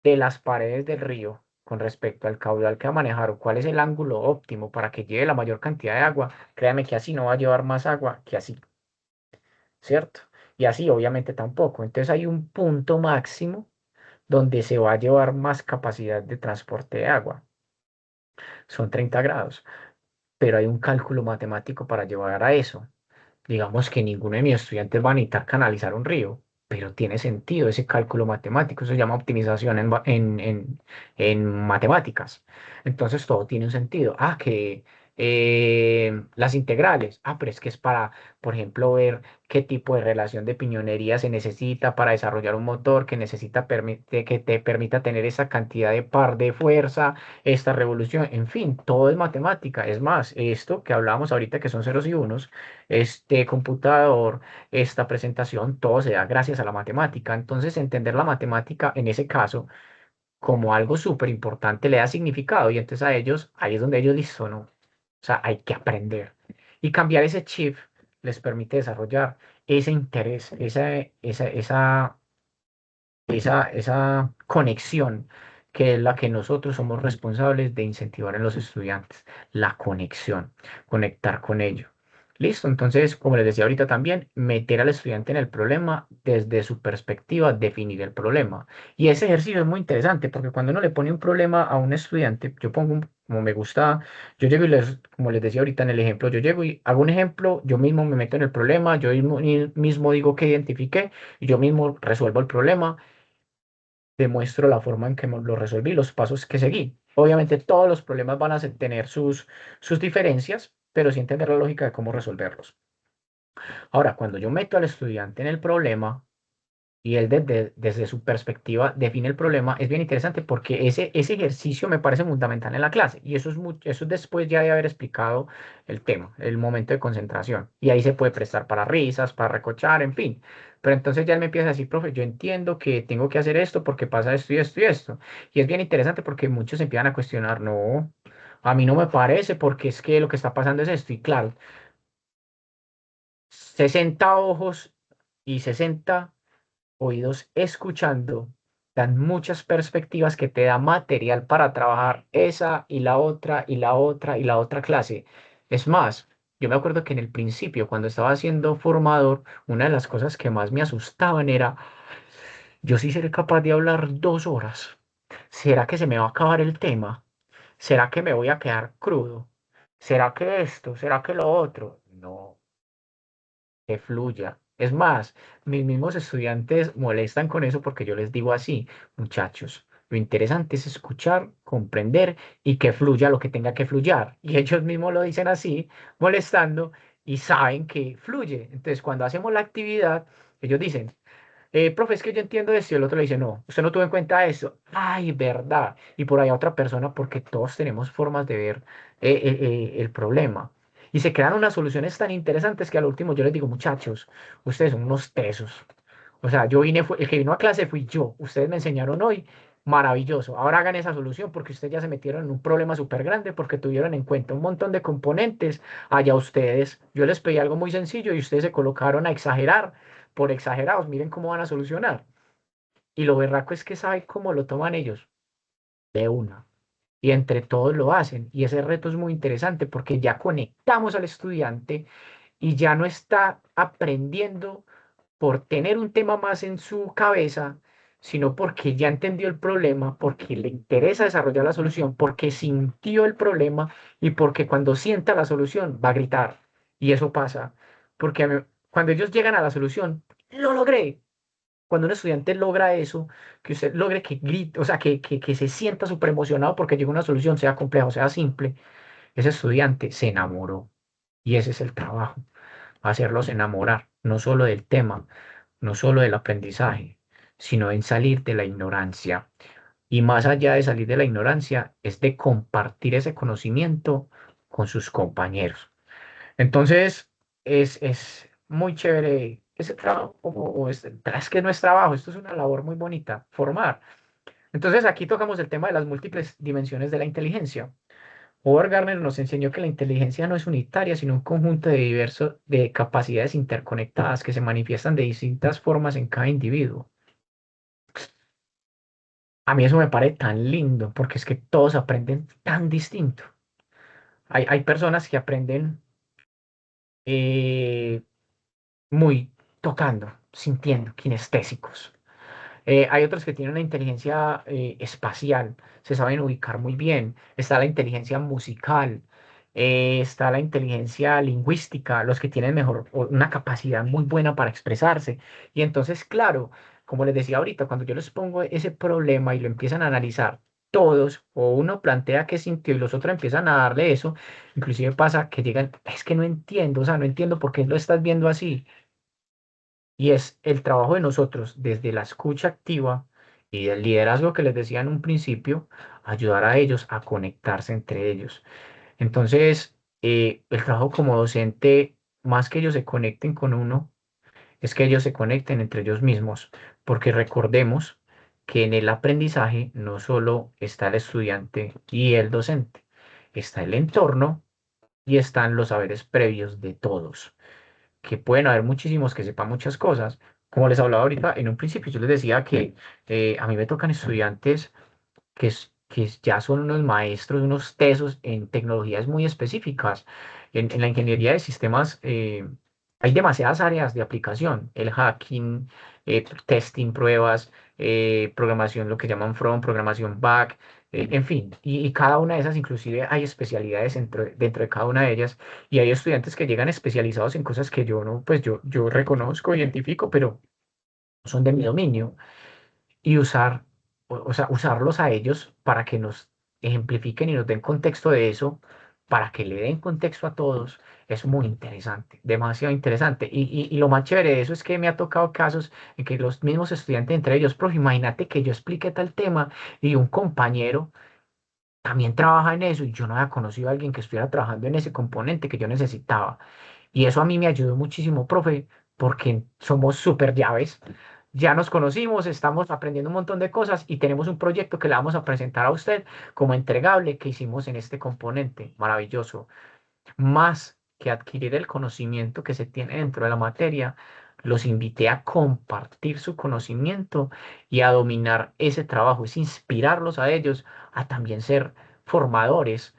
de las paredes del río con respecto al caudal que va a manejar o cuál es el ángulo óptimo para que lleve la mayor cantidad de agua, créame que así no va a llevar más agua que así, ¿cierto? Y así obviamente tampoco. Entonces hay un punto máximo donde se va a llevar más capacidad de transporte de agua. Son 30 grados, pero hay un cálculo matemático para llevar a eso. Digamos que ninguno de mis estudiantes va a necesitar canalizar un río, pero tiene sentido ese cálculo matemático, eso se llama optimización en matemáticas. Entonces todo tiene un sentido. Que las integrales, pero es que es para, por ejemplo, ver qué tipo de relación de piñonería se necesita para desarrollar un motor que necesita que te permita tener esa cantidad de par de fuerza, esta revolución, en fin, todo es matemática. Es más, esto que hablábamos ahorita que son ceros y unos, este computador, esta presentación, todo se da gracias a la matemática. Entonces, entender la matemática en ese caso como algo súper importante le da significado y entonces a ellos, ahí es donde ellos listo, ¿no? O sea, hay que aprender. Y cambiar ese chip les permite desarrollar ese interés, esa conexión que es la que nosotros somos responsables de incentivar en los estudiantes, la conexión, conectar con ello. Listo, entonces, como les decía ahorita también, meter al estudiante en el problema desde su perspectiva, definir el problema. Y ese ejercicio es muy interesante porque cuando uno le pone un problema a un estudiante, yo pongo como me gusta, yo llego y como les decía ahorita en el ejemplo, yo llego y hago un ejemplo, yo mismo me meto en el problema, yo mismo digo que identifiqué y yo mismo resuelvo el problema, demuestro la forma en que lo resolví, los pasos que seguí. Obviamente todos los problemas van a tener sus diferencias, pero sí entender la lógica de cómo resolverlos. Ahora, cuando yo meto al estudiante en el problema, y él desde su perspectiva define el problema. Es bien interesante porque ese ejercicio me parece fundamental en la clase y eso es después ya de haber explicado el tema, el momento de concentración. Y ahí se puede prestar para risas, para recochar, en fin. Pero entonces ya él me empieza a decir, profe, yo entiendo que tengo que hacer esto porque pasa esto y esto y esto. Y es bien interesante porque muchos empiezan a cuestionar, no, a mí no me parece porque es que lo que está pasando es esto. Y claro, 60 ojos y 60 oídos escuchando, dan muchas perspectivas que te da material para trabajar esa y la otra y la otra y la otra clase. Es más, yo me acuerdo que en el principio, cuando estaba siendo formador, una de las cosas que más me asustaban era, yo sí seré capaz de hablar 2 horas. ¿Será que se me va a acabar el tema? ¿Será que me voy a quedar crudo? ¿Será que esto? ¿Será que lo otro? No, que fluya. Es más, mis mismos estudiantes molestan con eso porque yo les digo así, muchachos, lo interesante es escuchar, comprender y que fluya lo que tenga que fluyar. Y ellos mismos lo dicen así, molestando, y saben que fluye. Entonces, cuando hacemos la actividad, ellos dicen, profe, es que yo entiendo esto, y el otro le dice, no, usted no tuvo en cuenta eso. Ay, verdad. Y por ahí a otra persona, porque todos tenemos formas de ver el problema. Y se crean unas soluciones tan interesantes que al último yo les digo, muchachos, ustedes son unos tesos. O sea, el que vino a clase fui yo. Ustedes me enseñaron hoy, maravilloso. Ahora hagan esa solución porque ustedes ya se metieron en un problema súper grande porque tuvieron en cuenta un montón de componentes. Allá ustedes, yo les pedí algo muy sencillo y ustedes se colocaron a exagerar por exagerados. Miren cómo van a solucionar. Y lo berraco es que sabe cómo lo toman ellos de una. Y entre todos lo hacen. Y ese reto es muy interesante porque ya conectamos al estudiante y ya no está aprendiendo por tener un tema más en su cabeza, sino porque ya entendió el problema, porque le interesa desarrollar la solución, porque sintió el problema y porque cuando sienta la solución va a gritar. Y eso pasa, porque cuando ellos llegan a la solución, lo logré. Cuando un estudiante logra eso, que usted logre que grite, o sea, que se sienta súper emocionado porque llega una solución, sea compleja o sea simple, ese estudiante se enamoró. Y ese es el trabajo, hacerlos enamorar, no solo del tema, no solo del aprendizaje, sino en salir de la ignorancia. Y más allá de salir de la ignorancia, es de compartir ese conocimiento con sus compañeros. Entonces, es muy chévere ese trabajo, es que no es trabajo, esto es una labor muy bonita, formar. Entonces, aquí tocamos el tema de las múltiples dimensiones de la inteligencia. Howard Gardner nos enseñó que la inteligencia no es unitaria, sino un conjunto de capacidades interconectadas que se manifiestan de distintas formas en cada individuo. A mí eso me parece tan lindo, porque es que todos aprenden tan distinto. Hay personas que aprenden eh, muy tocando, sintiendo, kinestésicos. Hay otros que tienen una inteligencia espacial, se saben ubicar muy bien. Está la inteligencia musical, está la inteligencia lingüística, los que tienen una capacidad muy buena para expresarse. Y entonces, claro, como les decía ahorita, cuando yo les pongo ese problema y lo empiezan a analizar todos, o uno plantea qué sintió y los otros empiezan a darle eso, inclusive pasa que llegan, es que no entiendo, o sea, no entiendo por qué lo estás viendo así. Y es el trabajo de nosotros desde la escucha activa y del liderazgo que les decía en un principio, ayudar a ellos a conectarse entre ellos. Entonces, el trabajo como docente, más que ellos se conecten con uno, es que ellos se conecten entre ellos mismos, porque recordemos que en el aprendizaje no solo está el estudiante y el docente, está el entorno y están los saberes previos de todos, que pueden haber muchísimos que sepan muchas cosas. Como les hablaba ahorita, en un principio yo les decía que a mí me tocan estudiantes que ya son unos maestros, unos tesos en tecnologías muy específicas. En la ingeniería de sistemas hay demasiadas áreas de aplicación, el hacking, testing, pruebas, programación, lo que llaman front, programación back, en fin, y cada una de esas inclusive hay especialidades dentro de cada una de ellas y hay estudiantes que llegan especializados en cosas que yo no, pues yo reconozco, identifico, pero no son de mi dominio y o sea, usarlos a ellos para que nos ejemplifiquen y nos den contexto de eso, para que le den contexto a todos. es muy interesante, demasiado interesante. Y lo más chévere de eso es que me ha tocado casos en que los mismos estudiantes entre ellos, profe, imagínate que yo expliqué tal tema y un compañero también trabaja en eso y yo no había conocido a alguien que estuviera trabajando en ese componente que yo necesitaba. Y eso a mí me ayudó muchísimo, profe, porque somos súper llaves. Ya nos conocimos, estamos aprendiendo un montón de cosas y tenemos un proyecto que le vamos a presentar a usted como entregable que hicimos en este componente. Maravilloso. Más que adquirir el conocimiento que se tiene dentro de la materia, los invité a compartir su conocimiento y a dominar ese trabajo, es inspirarlos a ellos a también ser formadores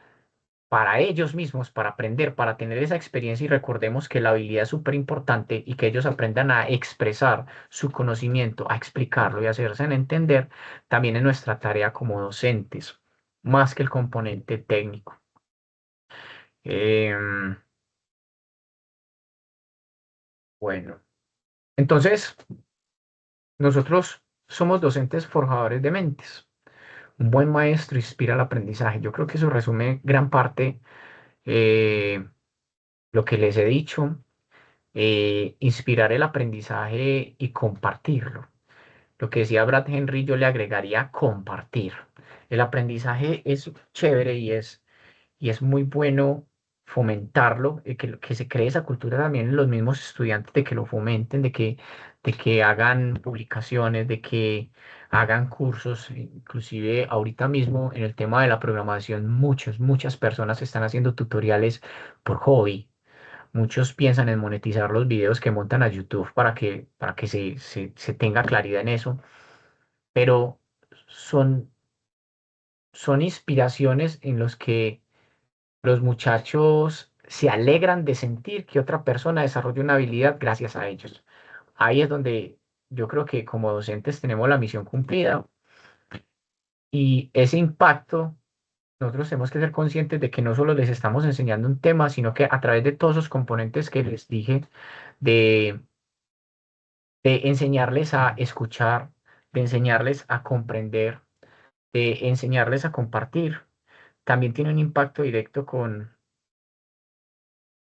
para ellos mismos, para aprender, para tener esa experiencia y recordemos que la habilidad es súper importante y que ellos aprendan a expresar su conocimiento, a explicarlo y a hacerse entender también en nuestra tarea como docentes, más que el componente técnico. Em, bueno, entonces nosotros somos docentes forjadores de mentes. Un buen maestro inspira el aprendizaje. Yo creo que eso resume gran parte lo que les he dicho, inspirar el aprendizaje y compartirlo. Lo que decía Brad Henry, yo le agregaría compartir. El aprendizaje es chévere y es muy bueno fomentarlo, que se cree esa cultura también en los mismos estudiantes, de que lo fomenten, de que hagan publicaciones, de que hagan cursos, inclusive ahorita mismo en el tema de la programación, muchas personas están haciendo tutoriales por hobby. Muchos piensan en monetizar los videos que montan a YouTube para que se tenga claridad en eso, pero son, son inspiraciones en los que los muchachos se alegran de sentir que otra persona desarrolla una habilidad gracias a ellos. Ahí es donde yo creo que como docentes tenemos la misión cumplida y ese impacto nosotros tenemos que ser conscientes de que no solo les estamos enseñando un tema, sino que a través de todos esos componentes que les dije, de, de enseñarles a escuchar, de enseñarles a comprender, de enseñarles a compartir, también tiene un impacto directo con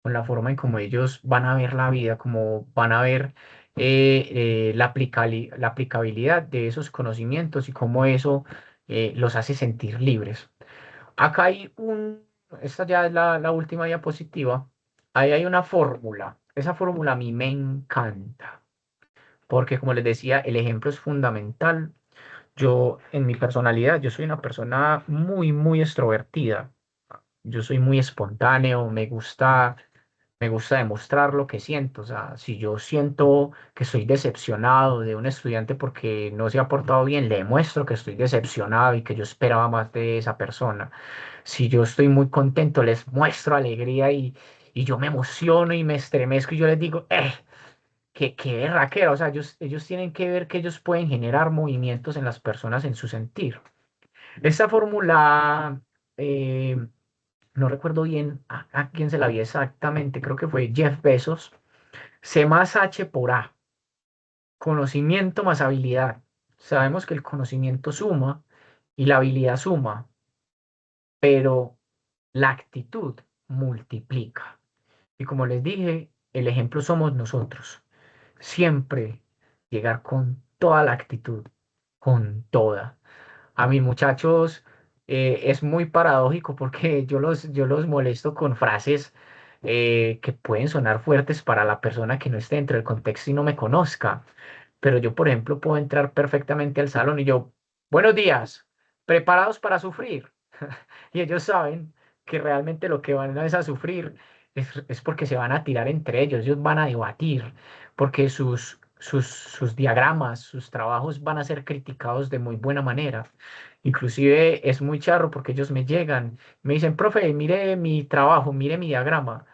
la forma en cómo ellos van a ver la vida, cómo van a ver la aplicabilidad de esos conocimientos y cómo eso los hace sentir libres. Acá hay esta ya es la última diapositiva, ahí hay una fórmula. Esa fórmula a mí me encanta, porque como les decía, el ejemplo es fundamental. Yo, en mi personalidad, yo soy una persona muy extrovertida. Yo soy muy espontáneo, me gusta demostrar lo que siento. O sea, si yo siento que estoy decepcionado de un estudiante porque no se ha portado bien, le demuestro que estoy decepcionado y que yo esperaba más de esa persona. Si yo estoy muy contento, les muestro alegría y yo me emociono y me estremezco y yo les digo, qué berraquera. O sea, ellos tienen que ver que ellos pueden generar movimientos en las personas en su sentir. Esta fórmula, eh, no recuerdo bien a quién se la vi exactamente, creo que fue Jeff Bezos. C más H por A, conocimiento más habilidad. Sabemos que el conocimiento suma y la habilidad suma, pero la actitud multiplica. Y como les dije, el ejemplo somos nosotros. Siempre llegar con toda la actitud, con toda. A mis muchachos es muy paradójico porque yo los molesto con frases que pueden sonar fuertes para la persona que no esté dentro del contexto y no me conozca. Pero yo, por ejemplo, puedo entrar perfectamente al salón y yo, buenos días, preparados para sufrir. Y ellos saben que realmente lo que van a es a sufrir es porque se van a tirar entre ellos van a debatir, porque sus diagramas, sus trabajos van a ser criticados de muy buena manera. Inclusive es muy charro porque ellos me llegan, me dicen, profe, mire mi trabajo, mire mi diagrama.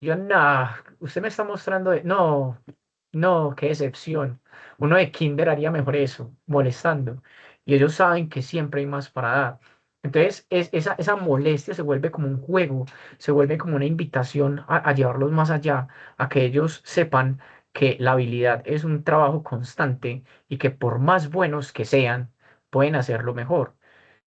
Yo, no, usted me está mostrando, no, no, qué decepción. Uno de kinder haría mejor eso, molestando. Y ellos saben que siempre hay más para dar. Entonces, esa molestia se vuelve como un juego, se vuelve como una invitación a llevarlos más allá, a que ellos sepan que la habilidad es un trabajo constante y que por más buenos que sean, pueden hacerlo mejor.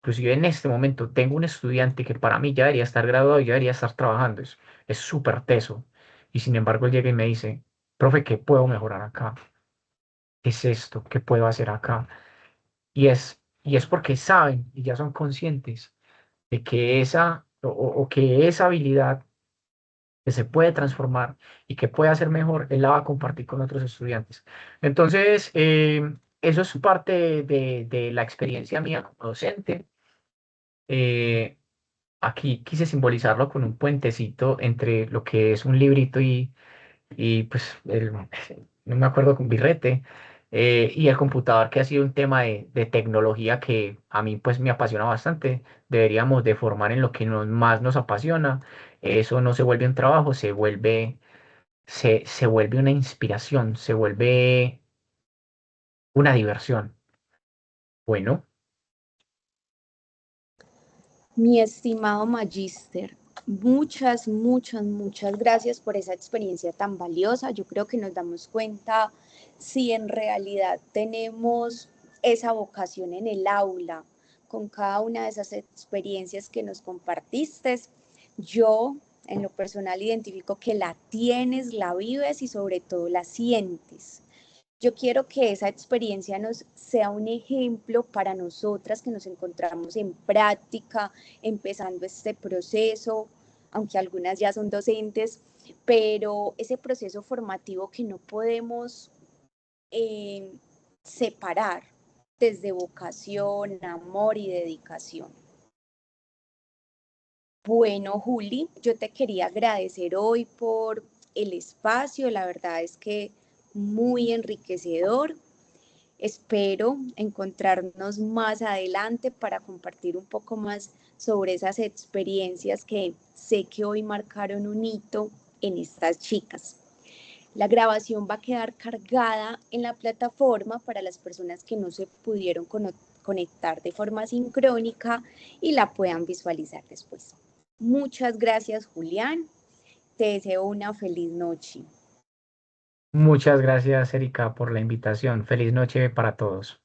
inclusive en este momento tengo un estudiante que para mí ya debería estar graduado y ya debería estar trabajando, es súper teso. Y sin embargo, él llega y me dice, profe, ¿qué puedo mejorar acá? ¿Qué es esto? ¿Qué puedo hacer acá? Y es porque saben y ya son conscientes de que o que esa habilidad que se puede transformar y que puede hacer mejor, él la va a compartir con otros estudiantes. Entonces, eso es parte de la experiencia mía como docente. Eh, Aquí quise simbolizarlo con un puentecito entre lo que es un librito y pues no me acuerdo con birrete, y el computador, que ha sido un tema de tecnología que a mí pues me apasiona bastante. Deberíamos de formar en lo que más nos apasiona. Eso no se vuelve un trabajo, se vuelve una inspiración, se vuelve una diversión. Bueno, Mi estimado magíster, muchas gracias por esa experiencia tan valiosa. Yo creo que nos damos cuenta si en realidad tenemos esa vocación en el aula, con cada una de esas experiencias que nos compartiste. Yo, en lo personal, identifico que la tienes, la vives y sobre todo la sientes. Yo quiero que esa experiencia nos sea un ejemplo para nosotras que nos encontramos en práctica, empezando este proceso, aunque algunas ya son docentes, pero ese proceso formativo que no podemos eh, separar desde vocación, amor y dedicación. Bueno, Juli, yo te quería agradecer hoy por el espacio, la verdad es que muy enriquecedor. Espero encontrarnos más adelante para compartir un poco más sobre esas experiencias que sé que hoy marcaron un hito en estas chicas. La grabación va a quedar cargada en la plataforma para las personas que no se pudieron conectar de forma sincrónica y la puedan visualizar después. Muchas gracias, Julián. Te deseo una feliz noche. muchas gracias, Erika, por la invitación. Feliz noche para todos.